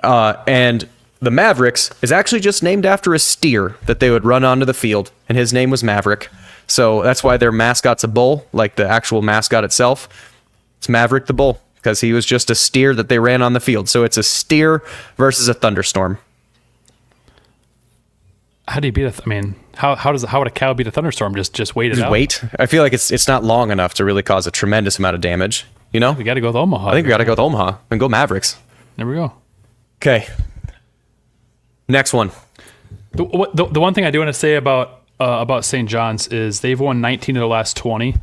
And the Mavericks is actually just named after a steer that they would run onto the field, and his name was Maverick. So that's why their mascot's a bull, like the actual mascot itself. It's Maverick the Bull, because he was just a steer that they ran on the field. So it's a steer versus a thunderstorm. How do you beat how would a cow beat a thunderstorm? Just wait it out? Wait. I feel like it's not long enough to really cause a tremendous amount of damage. We got to go with Omaha. I think we got to go with Omaha and go Mavericks. There we go. Okay. Next one. The one thing I do want to say about St. John's is they've won 19 of the last 20,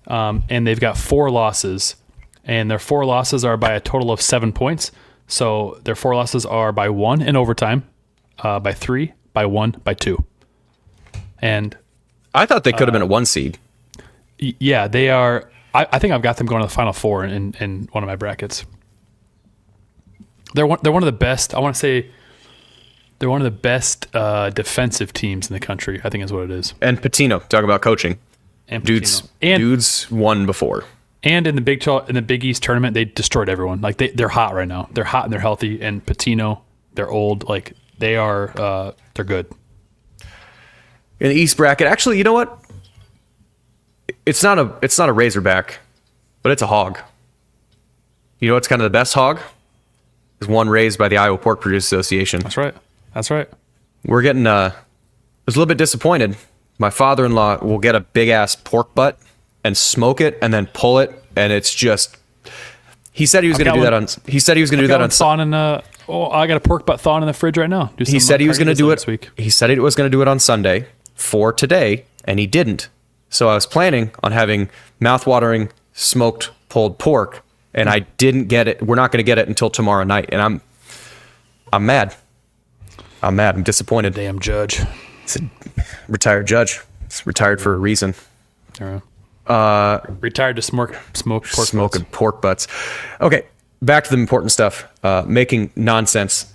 and they've got 4 losses. And their 4 losses are by a total of 7 points. So their 4 losses are by 1 in overtime, by 3, by 1, by 2. And I thought they could have been a 1 seed. Yeah, they are. I think I've got them going to the Final Four in one of my brackets. They're one of the best. I want to say they're one of the best defensive teams in the country, I think is what it is. And Pitino, talk about coaching. And Dudes won before. And in the Big East tournament, they destroyed everyone. Like they're hot right now. They're hot and they're healthy. And Pitino, they're old. Like they are. They're good. In the East bracket, actually, you know what? It's not a Razorback, but it's a hog. You know what's kind of the best hog? Is one raised by the Iowa Pork Producers Association. That's right. We're getting the was a little bit disappointed. My father-in-law will get a big-ass pork butt and smoke it and then pull it, and it's just... He said he was going to do that on... He said he was going to do that on... I got a pork butt thawing in the fridge right now. He said he was going to do it... This week. He said he was going to do it on Sunday for today, and he didn't. So I was planning on having mouth-watering smoked pulled pork, and I didn't get it. We're not going to get it until tomorrow night, and I'm mad. I'm mad. I'm disappointed. Damn judge. It's a retired judge. It's retired for a reason. Retired to smoke pork Smoking butts. pork butts. Okay, back to the important stuff. Making nonsense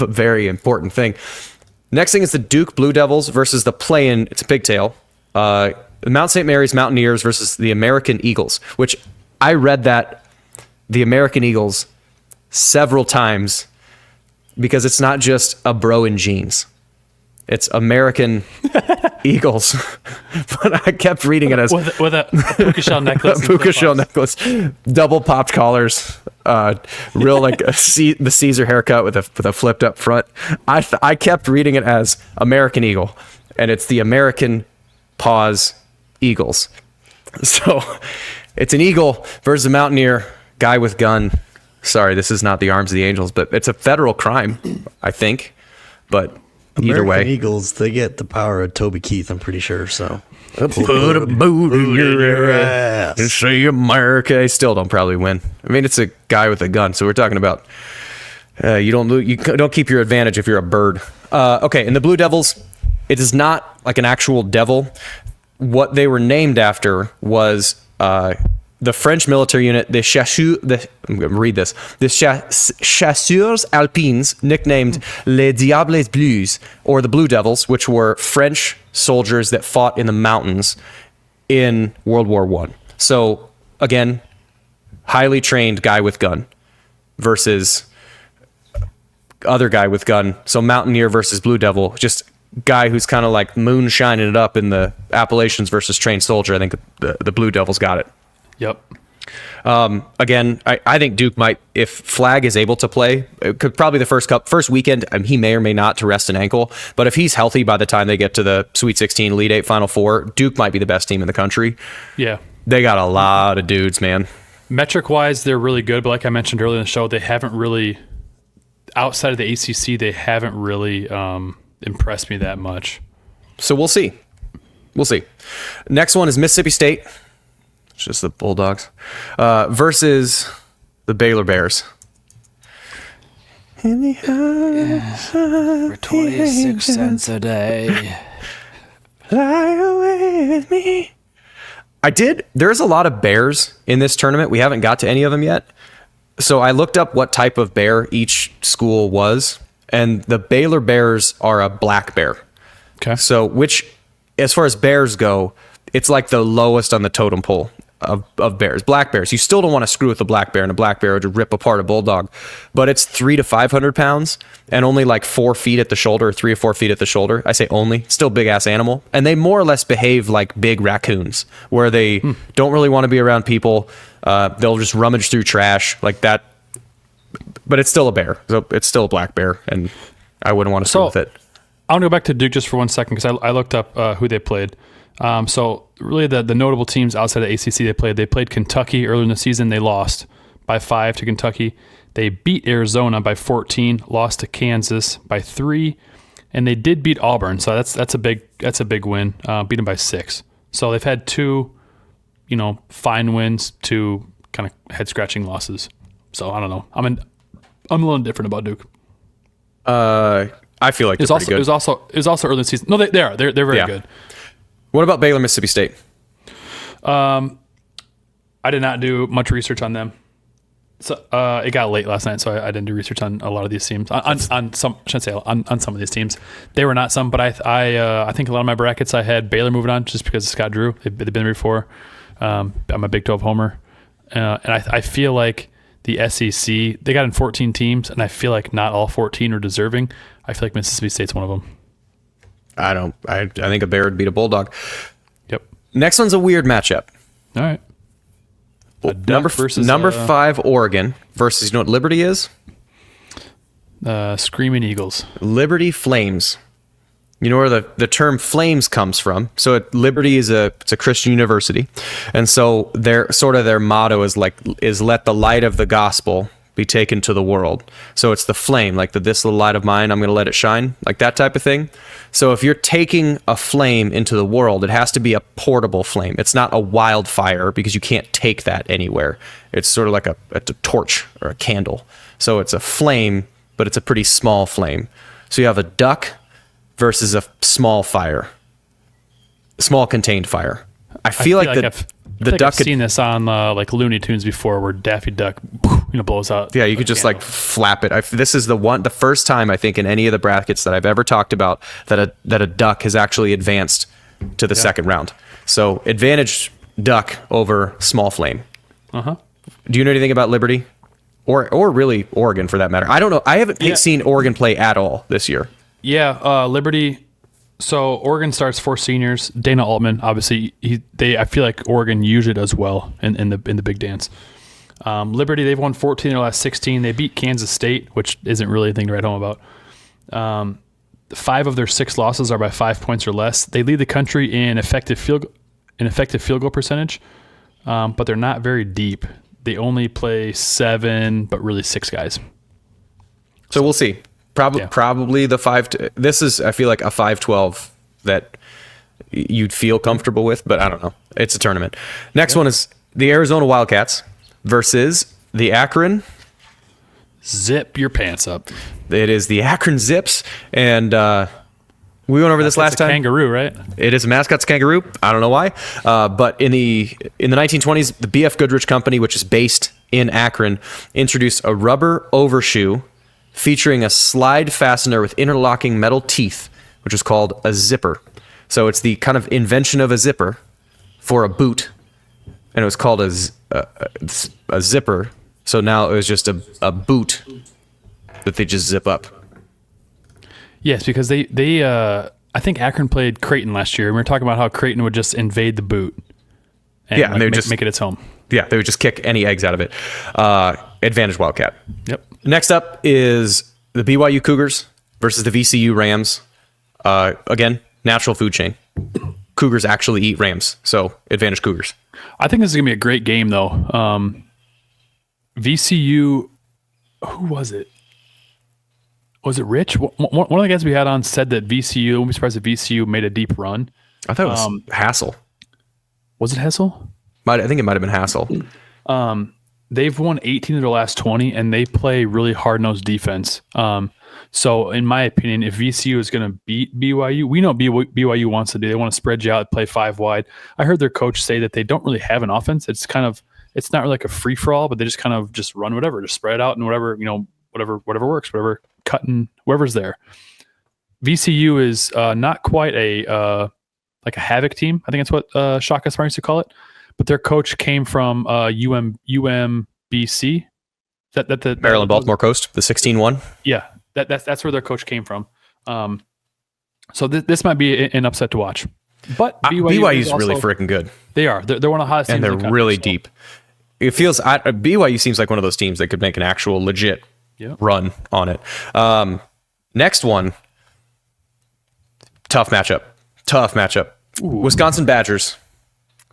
a very important thing. Next thing is the Duke Blue Devils versus the play-in. It's a pigtail. The Mount St. Mary's Mountaineers versus the American Eagles, which I read that the American Eagles several times because it's not just a bro in jeans. It's American Eagles. But I kept reading it as... With a puka shell necklace. Puka shell necklace. Double popped collars. Real like the Caesar haircut with a flipped up front. I kept reading it as American Eagle. And it's the American Paws Eagles. So it's an eagle versus a mountaineer. Guy with gun. Sorry, this is not the Arms of the Angels, but it's a federal crime, I think. But... Either way, Eagles, they get the power of Toby Keith, I'm pretty sure. So put a boot in your ass and say America. They still don't probably win. I mean, it's a guy with a gun, so we're talking about you don't keep your advantage if you're a bird. Okay, and the Blue Devils, it is not like an actual devil. What they were named after was the French military unit, I'm going to read this. The Chasseurs Alpines, nicknamed Les Diables Bleus, or the Blue Devils, which were French soldiers that fought in the mountains in World War I. So, again, highly trained guy with gun versus other guy with gun. So, Mountaineer versus Blue Devil, just guy who's kind of like moonshining it up in the Appalachians versus trained soldier. I think the Blue Devils got it. Yep. Again, I think Duke might, if Flag is able to play, it could probably the first weekend, he may or may not to rest an ankle, but if he's healthy by the time they get to the Sweet 16, Elite 8, Final Four, Duke might be the best team in the country. Yeah. They got a lot of dudes, man. Metric-wise, they're really good, but like I mentioned earlier in the show, they haven't really, outside of the ACC, they haven't really impressed me that much. So we'll see. We'll see. Next one is Mississippi State. It's just the Bulldogs versus the Baylor Bears. For 26 cents a day. Fly away with me. There's a lot of bears in this tournament. We haven't got to any of them yet. So I looked up what type of bear each school was, and the Baylor Bears are a black bear. Okay. So which, as far as bears go, it's like the lowest on the totem pole of bears. Black bears, you still don't want to screw with a black bear, and a black bear would rip apart a bulldog, but it's 300 to 500 pounds and only like 4 feet at the shoulder, 3 or 4 feet at the shoulder. I say only, still big ass animal. And they more or less behave like big raccoons, where they don't really want to be around people. They'll just rummage through trash like that, but it's still a bear. So it's still a black bear, and I wouldn't want to screw with it. I want to go back to Duke just for 1 second, because I looked up who they played. So really the notable teams outside of ACC they played Kentucky earlier in the season. They lost by 5 to Kentucky. They beat Arizona by 14, lost to Kansas by 3, and they did beat Auburn. So that's a big win. Beat them by 6. So they've had 2, fine wins, 2 kind of head scratching losses. So I don't know. I'm a little different about Duke. I feel like they're pretty good. It was also early in the season. No, they are. They're very good. What about Baylor, Mississippi State? I did not do much research on them. So it got late last night, so I didn't do research on a lot of these teams. On some, I shouldn't say on some of these teams. They were not some, but I think a lot of my brackets I had Baylor moving on just because of Scott Drew. They've been there before. I'm a Big 12 homer, and I feel like the SEC, they got in 14 teams, and I feel like not all 14 are deserving. I feel like Mississippi State's one of them. I think a bear would beat a bulldog. Yep. Next one's a weird matchup. All right. Number 5 Oregon versus, you know what Liberty is? Screaming Eagles. Liberty Flames. You know where the term flames comes from. So Liberty it's a Christian university. And so their motto is let the light of the gospel be taken to the world. So it's the flame, like this little light of mine, I'm going to let it shine, like that type of thing. So if you're taking a flame into the world, it has to be a portable flame. It's not a wildfire because you can't take that anywhere. It's sort of like a torch or a candle. So it's a flame, but it's a pretty small flame. So you have a duck versus a small fire, small contained fire. I feel like the duck. I've seen this on like Looney Tunes before, where Daffy Duck, blows out. Yeah, you could just like flap it. This is the first time I think in any of the brackets that I've ever talked about that a duck has actually advanced to the second round. So advantage duck over small flame. Do you know anything about Liberty, or really Oregon for that matter? I don't know. I haven't seen Oregon play at all this year. Yeah, Liberty. So Oregon starts 4 seniors. Dana Altman, obviously, I feel like Oregon usually does well in the big dance. Liberty, they've won 14 in their last 16. They beat Kansas State, which isn't really anything to write home about. 5 of their 6 losses are by 5 points or less. They lead the country in effective field goal percentage, but they're not very deep. They only play 7, but really 6 guys. So we'll see. Probably the 5. This is, I feel like, a 5-12 that you'd feel comfortable with, but I don't know. It's a tournament. Next one is the Arizona Wildcats versus the Akron. Zip your pants up. It is the Akron Zips, and we went over this last time. Kangaroo, right? It is a Mascot's kangaroo. I don't know why, but in the 1920s, the B.F. Goodrich Company, which is based in Akron, introduced a rubber overshoe featuring a slide fastener with interlocking metal teeth, which is called a zipper. So it's the kind of invention of a zipper for a boot, and it was called a zipper. So now it was just a boot that they just zip up. Yes, because they I think Akron played Creighton last year. We were talking about how Creighton would just invade the boot and they would just make it its home. Yeah, they would just kick any eggs out of it. Advantage Wildcat. Yep. Next up is the BYU Cougars versus the VCU Rams. Again, natural food chain. Cougars actually eat Rams, so advantage Cougars. I think this is going to be a great game, though. VCU, who was it? Was it Rich? One of the guys we had on said that VCU, I wouldn't be surprised if VCU made a deep run. I thought it was Hassel. Was it Hessel? I think it might have been Hassel. They've won 18 of their last 20, and they play really hard-nosed defense. So, in my opinion, if VCU is going to beat BYU, we know what BYU wants to do. They want to spread you out, play 5 wide. I heard their coach say that they don't really have an offense. It's not really like a free-for-all, but they just kind of just run whatever, just spread out and whatever works, whatever cutting, whoever's there. VCU is not quite a havoc team. I think that's what Shaka Smart used to call it. But their coach came from UMBC. That Maryland Baltimore Coast, the 16-1. Yeah, that's where their coach came from. So this might be an upset to watch. But BYU is really freaking good. They are. They're one of the hottest teams. And they're really deep. It feels BYU seems like one of those teams that could make an actual legit run on it. Next one, tough matchup. Ooh. Wisconsin Badgers,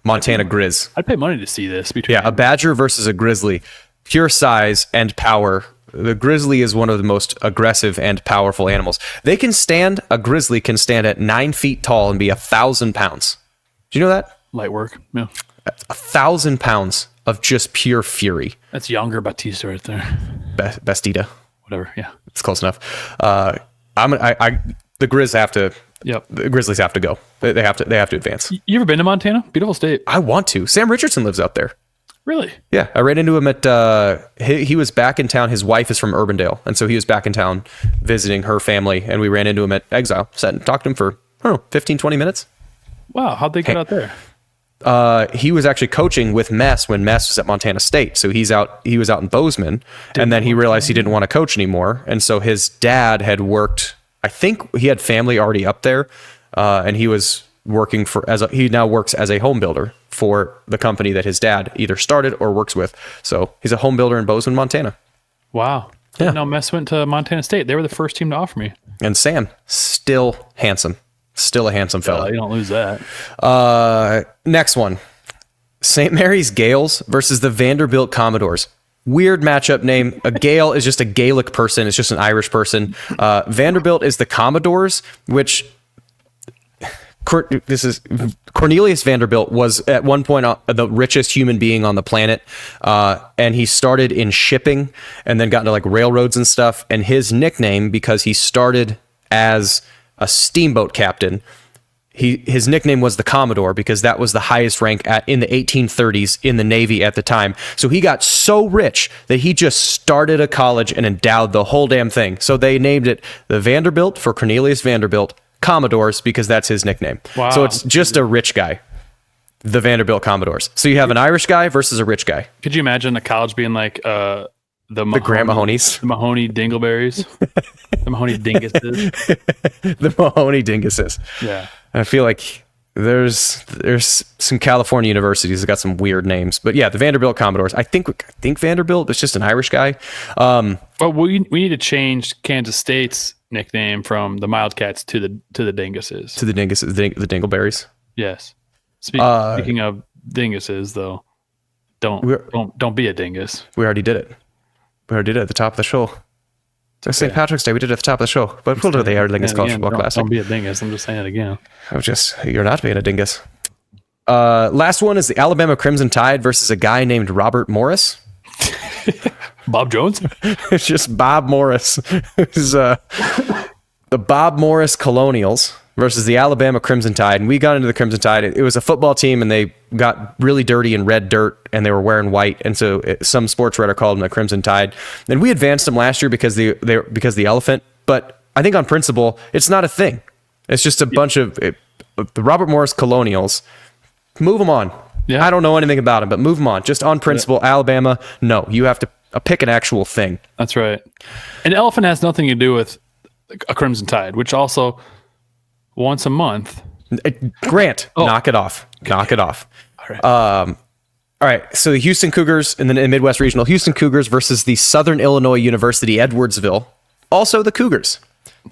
Montana Grizz. I'd pay money to see this. A Badger versus a Grizzly. Pure size and power. The Grizzly is one of the most aggressive and powerful animals. A Grizzly can stand at 9 feet tall and be 1,000 pounds. Do you know that? Light work. Yeah. 1,000 pounds of just pure fury. That's younger Batista right there. Bastida. Whatever. Yeah. It's close enough. The Grizz have to. Yep. The Grizzlies have to go. They have to advance. You ever been to Montana? Beautiful state. I want to. Sam Richardson lives out there. Really? Yeah, I ran into him at. He was back in town. His wife is from Urbandale, and so he was back in town visiting her family, and we ran into him at Exile. Sat and talked to him for 15, 20 minutes. Wow, how'd they get out there? He was actually coaching with Mess when Mess was at Montana State. So he was out in Bozeman, and then he realized he didn't want to coach anymore, and so his dad had worked. I think he had family already up there, and he was working he now works as a home builder for the company that his dad either started or works with. So he's a home builder in Bozeman, Montana. Wow. Yeah. No, Mess went to Montana State. They were the first team to offer me. And Sam, still handsome. Still a handsome fella. You don't lose that. Next one. St. Mary's Gales versus the Vanderbilt Commodores. Weird matchup name. A Gale is just a Gaelic person. It's just an Irish person. Vanderbilt is the Commodores, which Cornelius Vanderbilt was at one point the richest human being on the planet. And he started in shipping and then got into like railroads and stuff. And his nickname, because he started as a steamboat captain, his nickname was the Commodore because that was the highest rank in the 1830s in the Navy at the time. So he got so rich that he just started a college and endowed the whole damn thing. So they named it the Vanderbilt for Cornelius Vanderbilt Commodores because that's his nickname. Wow. So it's just a rich guy, the Vanderbilt Commodores. So you have an Irish guy versus a rich guy. Could you imagine a college being like the Grant Mahonies, the Mahoney Dingleberries, the Mahoney Dinguses, the Mahoney Dinguses? Yeah. I feel like there's some California universities that got some weird names, but yeah, the Vanderbilt Commodores. I think Vanderbilt is just an Irish guy. But we need to change Kansas State's nickname from the Wildcats to the Dinguses. To the Dinguses, the Dingleberries. Yes. Speaking of Dinguses, though, don't be a dingus. We already did it. We already did it at the top of the show. It's St. Patrick's Day. We did it at the top of the show. But we'll do the Aer Lingus College Football Classic. Don't be a dingus. I'm just saying it again. You're not being a dingus. Last one is the Alabama Crimson Tide versus a guy named Robert Morris. Bob Jones? It's just Bob Morris. It's the Bob Morris Colonials versus the Alabama Crimson Tide. And we got into the Crimson Tide. It was a football team, and they got really dirty in red dirt, and they were wearing white. And so some sports writer called them the Crimson Tide. And we advanced them last year because the elephant. But I think on principle, it's not a thing. It's just a bunch of the Robert Morris Colonials. Move them on. Yeah. I don't know anything about them, but move them on. Just on principle, yeah. Alabama, no. You have to pick an actual thing. That's right. An elephant has nothing to do with a Crimson Tide, which also once a month. Grant, knock it off. Okay. Knock it off. All right. All right. So the Houston Cougars and then in Midwest Regional, Houston Cougars versus the Southern Illinois University Edwardsville, also the Cougars.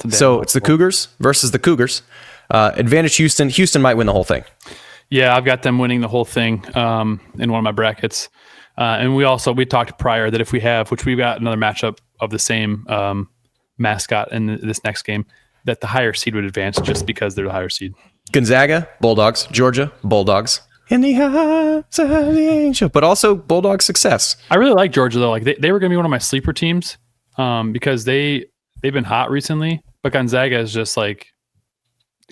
So it's the Cougars versus the Cougars. Advantage Houston. Houston might win the whole thing. Yeah, I've got them winning the whole thing in one of my brackets. And we talked prior that if we have, which we've got another matchup of the same mascot in this next game, that the higher seed would advance just because they're the higher seed. Gonzaga, Bulldogs. Georgia, Bulldogs. In the eyes of the angel. But also Bulldog success. I really like Georgia, though. Like they were going to be one of my sleeper teams because they've been hot recently. But Gonzaga is just like...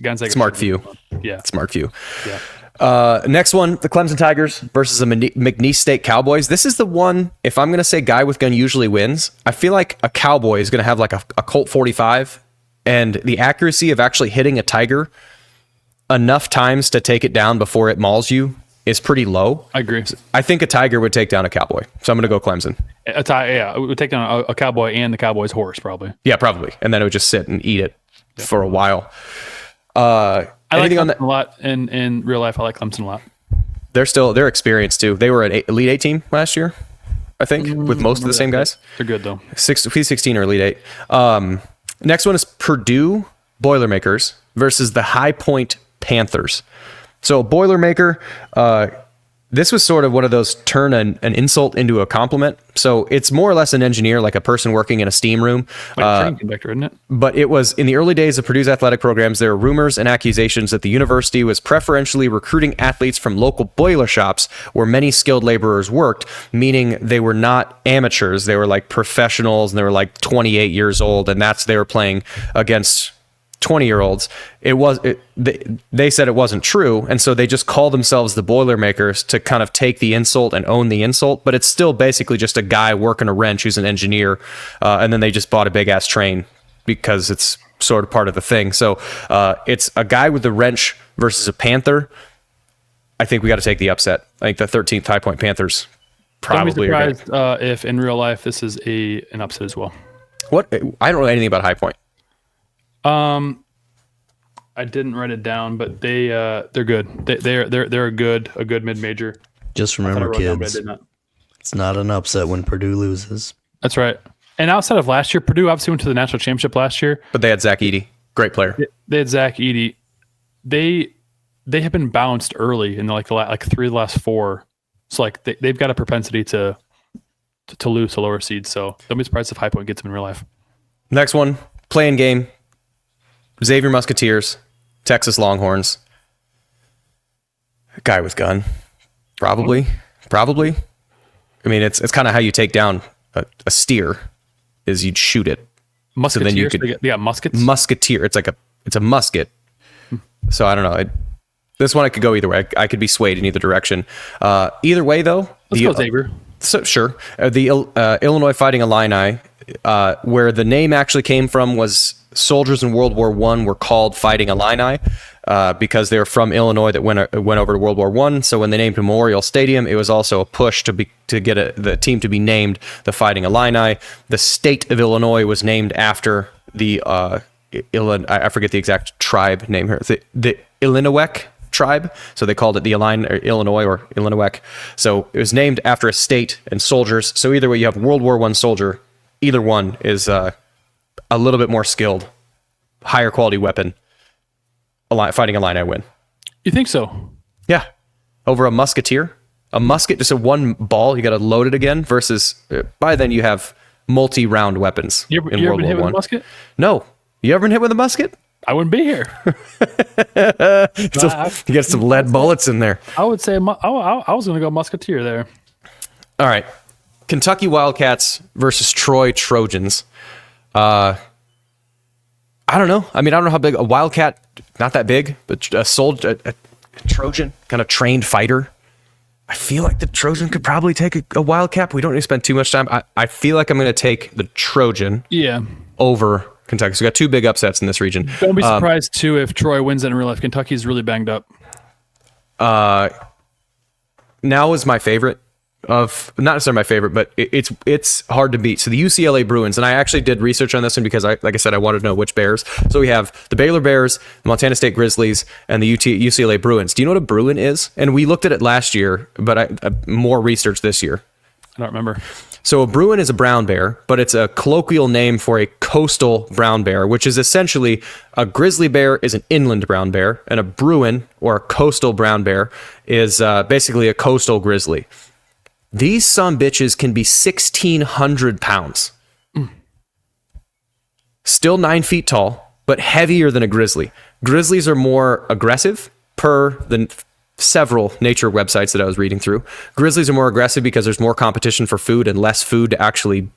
Gonzaga. Smart few. Yeah. Smart few. Yeah. Next one, the Clemson Tigers versus the McNeese State Cowboys. This is the one, if I'm going to say guy with gun usually wins, I feel like a Cowboy is going to have like a Colt 45, and the accuracy of actually hitting a Tiger enough times to take it down before it mauls you is pretty low. I agree. I think a Tiger would take down a Cowboy, so I'm going to go Clemson. It would take down a Cowboy and the Cowboy's horse, probably. Yeah, probably. And then it would just sit and eat it for a while. I like Clemson a lot in real life. I like Clemson a lot. They're experienced too. They were an Elite Eight team last year, I think, with most of the same guys. They're good though. 16 or Elite Eight. Next one is Purdue Boilermakers versus the High Point Panthers. So Boilermaker, this was sort of one of those turn an insult into a compliment. So it's more or less an engineer, like a person working in a steam room. Like a train conductor, isn't it? But it was in the early days of Purdue's athletic programs, there were rumors and accusations that the university was preferentially recruiting athletes from local boiler shops where many skilled laborers worked, meaning they were not amateurs. They were like professionals, and they were like 28 years old, and they were playing against 20-year-olds. They said it wasn't true, and so they just call themselves the Boilermakers to kind of take the insult and own the insult, but it's still basically just a guy working a wrench who's an engineer, and then they just bought a big-ass train because it's sort of part of the thing. So it's a guy with the wrench versus a Panther. I think we got to take the upset. I think the 13th High Point Panthers probably are surprised if in real life this is an upset as well. What? I don't know anything about High Point. I didn't write it down, but they're good. They're a good mid-major. Just remember, kids, it's not an upset when Purdue loses. That's right. And outside of last year, Purdue obviously went to the national championship last year. But they had Zach Edey, great player. They had Zach Edey. They have been bounced early in like 3 of the last 4. So like they've got a propensity to lose to lower seeds. So don't be surprised if High Point gets them in real life. Next one, playing game. Xavier Musketeers, Texas Longhorns. Guy with gun, probably. I mean, it's kind of how you take down a steer, is you'd shoot it. Musketeers. So then you could, they got muskets. Musketeer. It's a musket. So I don't know. This one I could go either way. I could be swayed in either direction. Either way, though. Let's go Xavier. So sure. The Illinois Fighting Illini, where the name actually came from, was soldiers in World War I were called Fighting Illini because they were from Illinois that went over to World War I. So when they named Memorial Stadium, it was also a push to get the team to be named the Fighting Illini. The state of Illinois was named after the I forget the exact tribe name here. The Illinois tribe, so they called it the Illinois or Illinois. So it was named after a state and soldiers. So either way, you have World War I soldier. Either one is a little bit more skilled, higher quality weapon. Fighting Illini win. You think so? Yeah, over a musketeer. A musket, just a one ball. You got to load it again. Versus by then you have multi-round weapons. You ever been hit with a musket? No. You ever been hit with a musket? I wouldn't be here. You got some lead bullets in there. I would say I was going to go Musketeer there. All right. Kentucky Wildcats versus Troy Trojans. I don't know. I mean, I don't know how big a Wildcat, not that big, but a Trojan, kind of trained fighter. I feel like the Trojan could probably take a Wildcat. We don't need to spend too much time. I feel like I'm going to take the Trojan over Kentucky. So we got 2 big upsets in this region. Don't be surprised, too, if Troy wins it in real life. Kentucky's really banged up. Now is my favorite of, not necessarily my favorite, but it's hard to beat. So the UCLA Bruins, and I actually did research on this one because, like I said, I wanted to know which Bears. So we have the Baylor Bears, the Montana State Grizzlies, and the UCLA Bruins. Do you know what a Bruin is? And we looked at it last year, but I more research this year. I don't remember. So a Bruin is a brown bear, but it's a colloquial name for a coastal brown bear, which is essentially a grizzly bear is an inland brown bear, and a Bruin or a coastal brown bear is basically a coastal grizzly. These sumbitches can be 1,600 pounds. Still 9 feet tall, but heavier than a grizzly. Grizzlies are more aggressive per the several nature websites that I was reading through. Grizzlies are more aggressive because there's more competition for food and less food to actually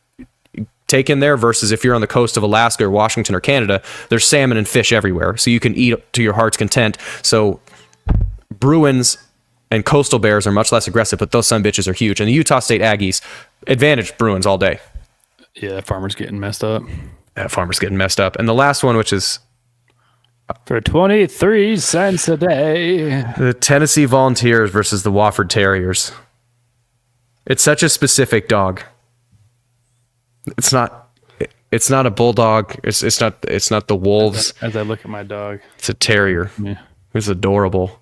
take in there versus if you're on the coast of Alaska or Washington or Canada, there's salmon and fish everywhere. So you can eat to your heart's content. So Bruins and coastal bears are much less aggressive, but those sumbitches are huge. And the Utah State Aggies advantage Bruins all day. Yeah, that farmer's getting messed up. And the last one, which is for 23 cents a day. The Tennessee Volunteers versus the Wofford Terriers. It's such a specific dog. It's not a bulldog. It's not the wolves. As I look at my dog, it's a terrier. Yeah. It's adorable.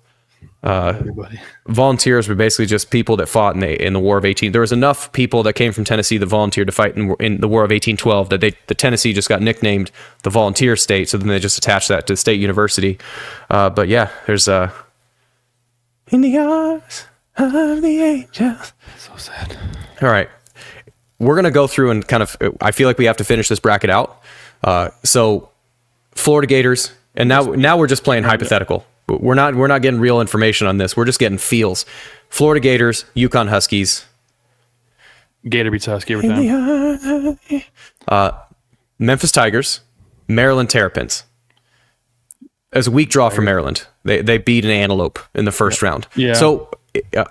Everybody. Volunteers were basically just people that fought in the War of 18. There was enough people that came from Tennessee that volunteered to fight in the War of 1812 that the Tennessee just got nicknamed the Volunteer State. So then they just attached that to State University. But yeah, there's in the arms of the angels. So sad. All right, we're gonna go through and kind of. I feel like we have to finish this bracket out. So Florida Gators, and now we're just playing hypothetical. We're not getting real information on this. We're just getting feels. Florida Gators, UConn Huskies. Gator beats Husky every time. Memphis Tigers, Maryland Terrapins. It was a weak draw for Maryland. They beat an Antelope in the first round. Yeah. So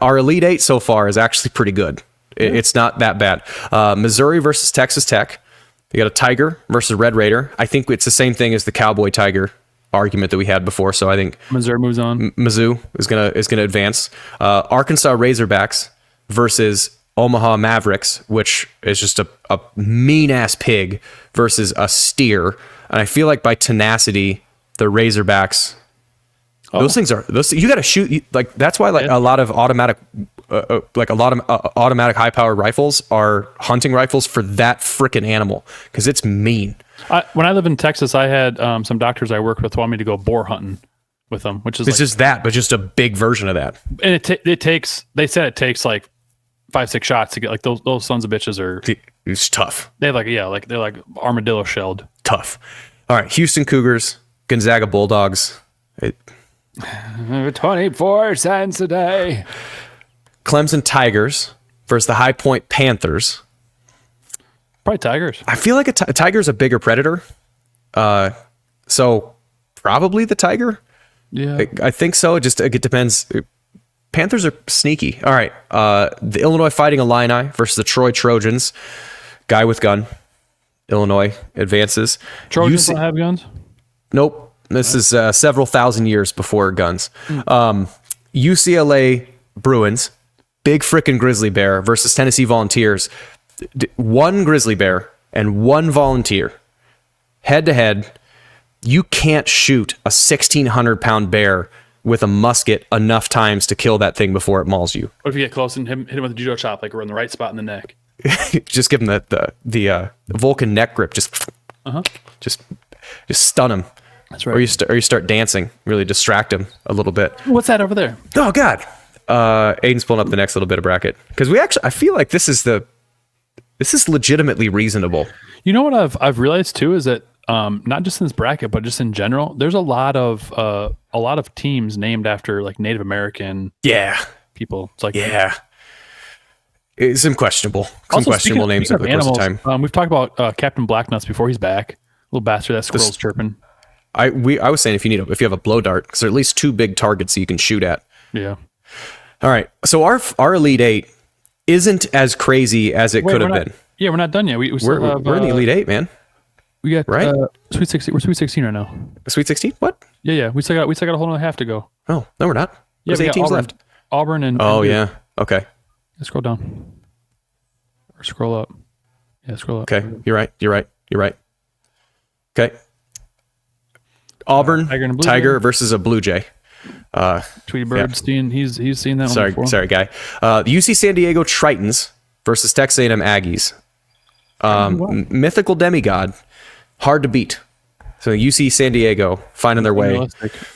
our Elite Eight so far is actually pretty good. It's not that bad. Missouri versus Texas Tech. You got a Tiger versus Red Raider. I think it's the same thing as the Cowboy Tiger argument that we had before, so I think Missouri moves on. Mizzou is gonna advance. Arkansas Razorbacks versus Omaha Mavericks, which is just a mean ass pig versus a steer. And I feel like by tenacity, the Razorbacks, those things are you got to shoot. Like that's why a lot of like a lot of automatic high-powered rifles are hunting rifles for that frickin' animal because it's mean. When I lived in Texas, I had some doctors I worked with want me to go boar hunting with them, which is It's just that, but just a big version of that. and it takes. They said it takes like 5-6 shots to get like those sons of bitches are. It's tough. They have they're like armadillo shelled. Tough. All right, Houston Cougars, Gonzaga Bulldogs, 24 cents a day. Clemson Tigers versus the High Point Panthers. Probably Tigers. I feel like a Tiger's a bigger predator. So probably the Tiger. Yeah. I think so. It depends. Panthers are sneaky. All right. The Illinois Fighting Illini versus the Troy Trojans. Guy with gun. Illinois advances. Trojans don't have guns? Nope. This is several thousand years before guns. UCLA Bruins. Big frickin' grizzly bear versus Tennessee Volunteers. One grizzly bear and one volunteer. Head to head. You can't shoot a 1,600-pound bear with a musket enough times to kill that thing before it mauls you. What if you get close and hit him with a judo chop, like we're in the right spot in the neck? Just give him the Vulcan neck grip. Just stun him. That's right. Or you start dancing. Really distract him a little bit. What's that over there? Oh God. Aiden's pulling up the next little bit of bracket because I feel like this is legitimately reasonable. You know what I've realized too is that not just in this bracket but just in general, there's a lot of teams named after like Native American people. It's like it's some questionable names over the course of time. We've talked about Captain Blacknuts before. He's back. Little bastard, that squirrel's chirping. I was saying if you have a blow dart, because there are at least 2 big targets you can shoot at. Yeah. All right. So our Elite Eight isn't as crazy as it could have been. Yeah, we're not done yet. We're in the Elite Eight, man. We got right? Sweet 16. We're Sweet 16 right now. Sweet 16? What? Yeah. We still got a whole other half to go. Oh, no, we're not. Yeah, There's 8 teams left. Auburn and yeah. Okay. Let's scroll down. Or scroll up. Yeah, scroll up. Okay. You're right. Okay. Auburn, Tiger versus a Blue Jay. Tweety Birdstein, he's seen that one before. Sorry, guy. The UC San Diego Tritons versus Texas A&M Aggies. Mythical demigod, hard to beat. So UC San Diego finding their way.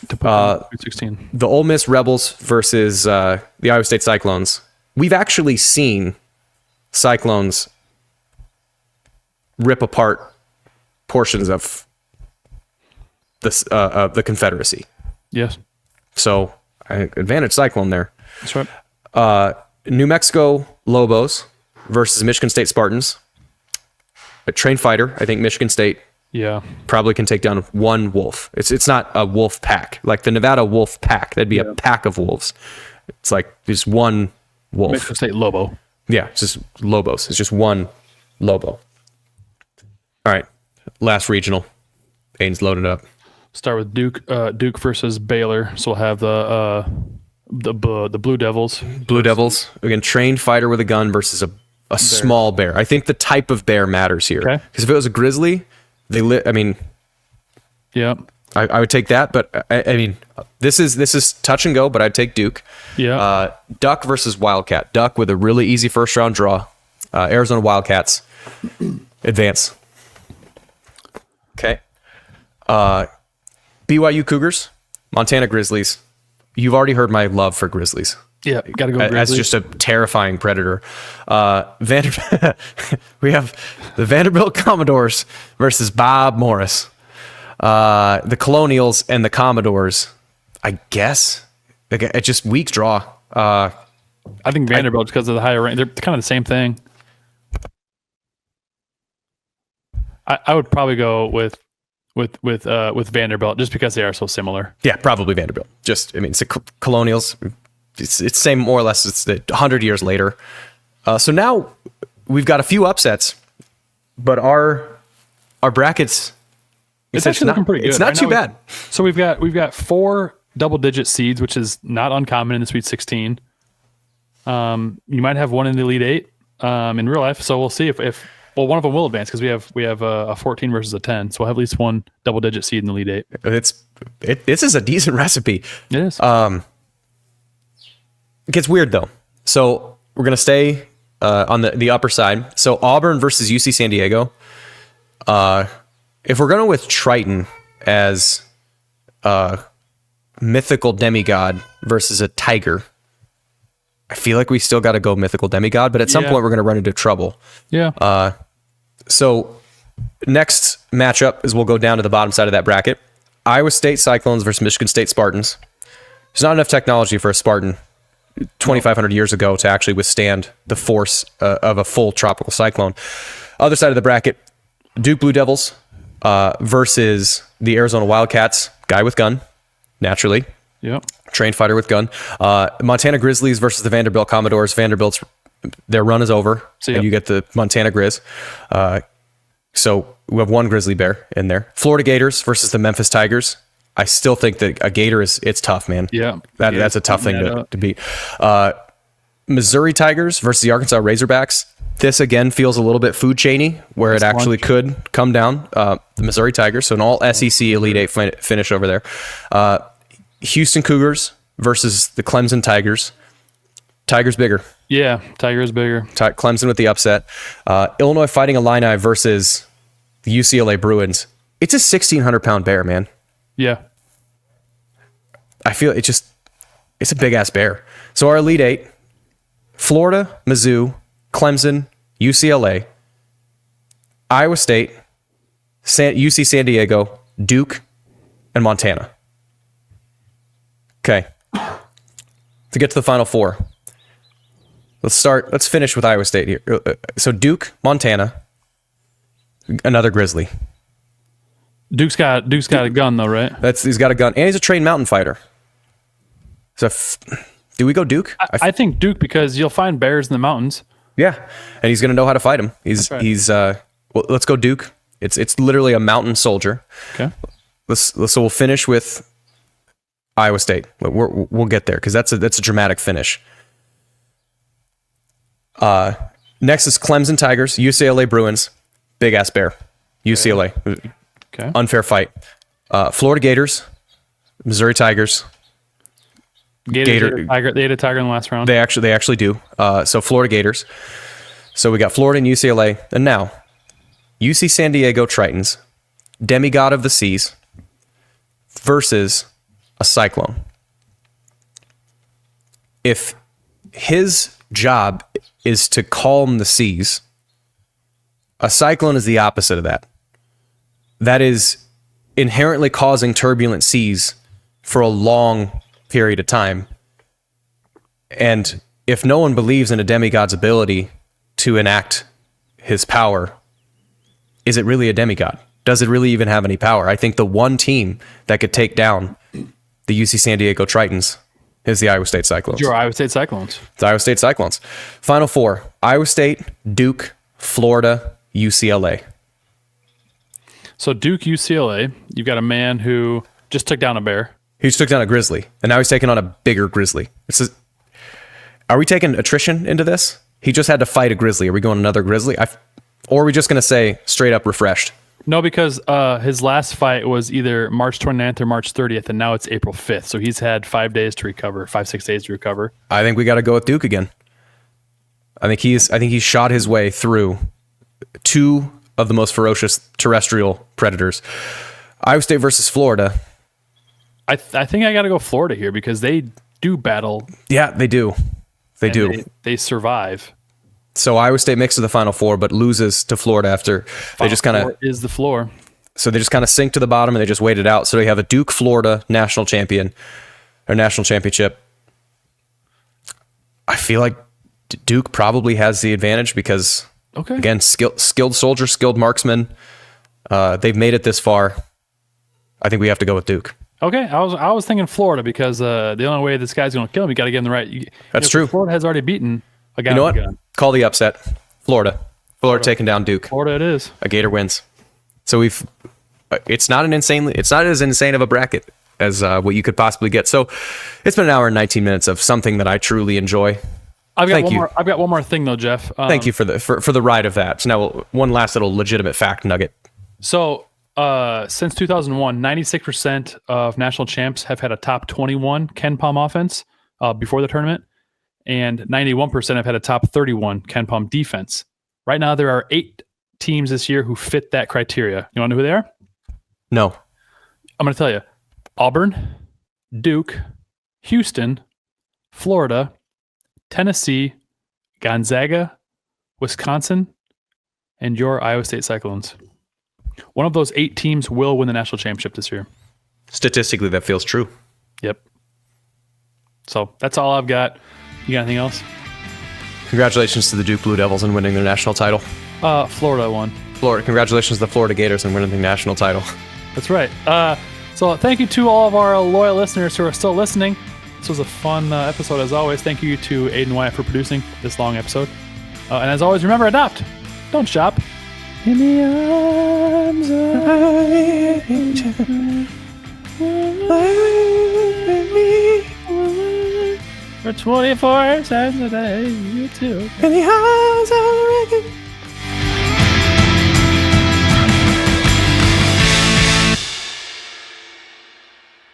To 16. The Ole Miss Rebels versus the Iowa State Cyclones. We've actually seen Cyclones rip apart portions of the Confederacy. Yes. So advantage Cyclone there. That's right. New Mexico Lobos versus Michigan State Spartans. A trained fighter. I think Michigan State probably can take down one wolf. It's not a wolf pack. Like the Nevada wolf pack. That'd be a pack of wolves. It's like just one wolf. Michigan State Lobo. Yeah, it's just Lobos. It's just one Lobo. All right. Last regional. Aiden's loaded up. Start with Duke versus Baylor. So we'll have the Blue Devils. Blue Devils. Again, trained fighter with a gun versus a small bear. I think the type of bear matters here. Okay. Because if it was a grizzly, Yeah. I would take that. But I mean, this is touch and go, but I'd take Duke. Yeah. Duck versus Wildcat. Duck with a really easy first round draw. Arizona Wildcats advance. Okay. BYU Cougars, Montana Grizzlies. You've already heard my love for Grizzlies. Yeah, you got to go Grizzlies. As just a terrifying predator. We have the Vanderbilt Commodores versus Bob Morris. The Colonials and the Commodores, I guess. It's just weak draw. I think Vanderbilt, because of the higher rank, they're kind of the same thing. I would probably go with Vanderbilt just because they are so similar. Yeah, probably Vanderbilt. It's the Colonials. It's same more or less. It's 100 years later. So now we've got a few upsets, but our brackets. It's actually looking pretty good. It's not too bad. So we've got 4 double-digit seeds, which is not uncommon in the Sweet 16. You might have one in the Elite 8 in real life. So we'll see if one of them will advance because we have a 14 versus a 10. So we'll have at least one double-digit seed in the Elite 8. This is a decent recipe. It is. It gets weird though. So we're going to stay on the upper side. So Auburn versus UC San Diego. If we're going with Creighton as a mythical demigod versus a tiger, I feel like we still got to go mythical demigod, but at some point we're going to run into trouble. Yeah. So next matchup is we'll go down to the bottom side of that bracket. Iowa State Cyclones versus Michigan State Spartans. There's not enough technology for a Spartan 2,500 years ago to actually withstand the force of a full tropical cyclone. Other side of the bracket, Duke Blue Devils versus the Arizona Wildcats. Guy with gun, naturally. Yep. Trained fighter with gun. Montana Grizzlies versus the Vanderbilt Commodores. Their run is over, and you get the Montana Grizz. So we have one Grizzly Bear in there. Florida Gators versus the Memphis Tigers. I still think that a Gator it's tough, man. Yeah. That's a tough thing to beat. Missouri Tigers versus the Arkansas Razorbacks. This again feels a little bit food chainy, where it actually could come down. The Missouri Tigers, so an all SEC Elite Eight finish over there. Houston Cougars versus the Clemson Tigers. Tigers bigger. Yeah, Tiger's bigger. Clemson with the upset. Illinois Fighting Illini versus the UCLA Bruins. It's a 1,600-pound bear, man. Yeah. I feel it's a big-ass bear. So our Elite Eight, Florida, Mizzou, Clemson, UCLA, Iowa State, UC San Diego, Duke, and Montana. Okay. To get to the Final Four, let's finish with Iowa State here. So Duke, Montana, another Grizzly. Duke's got a gun though, right? He's got a gun, and he's a trained mountain fighter. So do we go Duke? I think Duke, because you'll find bears in the mountains. Yeah, and he's going to know how to fight him. Well, let's go Duke. It's literally a mountain soldier. Okay. So we'll finish with Iowa State. We'll get there because that's a dramatic finish. Next is Clemson Tigers, UCLA Bruins, big ass bear, UCLA. Okay. Unfair fight. Florida Gators, Missouri Tigers. Gator. They had a tiger in the last round. They actually do. So Florida Gators. So we got Florida and UCLA, and now UC San Diego Tritons, demigod of the seas, versus a Cyclone. If his job is to calm the seas, a Cyclone is the opposite of that. That is inherently causing turbulent seas for a long period of time. And if no one believes in a demigod's ability to enact his power, is it really a demigod? Does it really even have any power? I think the one team that could take down the UC San Diego Tritons is the Iowa State Cyclones. Your Iowa State Cyclones. It's Iowa State Cyclones. Final four: Iowa State, Duke, Florida, UCLA. So Duke, UCLA, you've got a man who just took down a bear. He just took down a grizzly, and now he's taking on a bigger grizzly. Are we taking attrition into this? He just had to fight a grizzly. Are we going another grizzly? Or are we just going to say straight up refreshed? No, because his last fight was either March 29th or March 30th, and now it's April 5th. So he's had 5 days to recover, 6 days to recover. I think we got to go with Duke again. I think he's shot his way through two of the most ferocious terrestrial predators. Iowa State versus Florida. I think I got to go Florida here because they do battle. Yeah, they do. They survive. So Iowa State makes it to the Final Four, but loses to Florida after they just kind of is the floor. So they just kind of sink to the bottom and they just wait it out. So they have a Duke Florida national champion or national championship. I feel like Duke probably has the advantage because again, skilled soldier, skilled marksman. They've made it this far. I think we have to go with Duke. Okay, I was thinking Florida because the only way this guy's going to kill him, you got to get him the right. That's true. Florida has already beaten a guy. You know what? With a gun. Call the upset. Florida taking down Duke. Florida it is. A Gator wins. So it's not as insane of a bracket as what you could possibly get. So it's been an hour and 19 minutes of something that I truly enjoy. I've got one more thing though, Jeff. Thank you for the ride of that. So now one last little legitimate fact nugget. So since 2001, 96% of national champs have had a top 21 KenPom offense before the tournament. and 91% have had a top 31 KenPom defense. Right now, there are 8 teams this year who fit that criteria. You want to know who they are? No. I'm going to tell you. Auburn, Duke, Houston, Florida, Tennessee, Gonzaga, Wisconsin, and your Iowa State Cyclones. One of those 8 teams will win the national championship this year. Statistically, that feels true. Yep. So that's all I've got. You got anything else? Congratulations to the Duke Blue Devils on winning their national title. Florida won. Florida. Congratulations to the Florida Gators on winning the national title. That's right. So thank you to all of our loyal listeners who are still listening. This was a fun episode as always. Thank you to Aiden Wyatt for producing this long episode. And as always, remember, adopt. Don't shop. In the arms of for 24 cents a day, you too. In the arms of the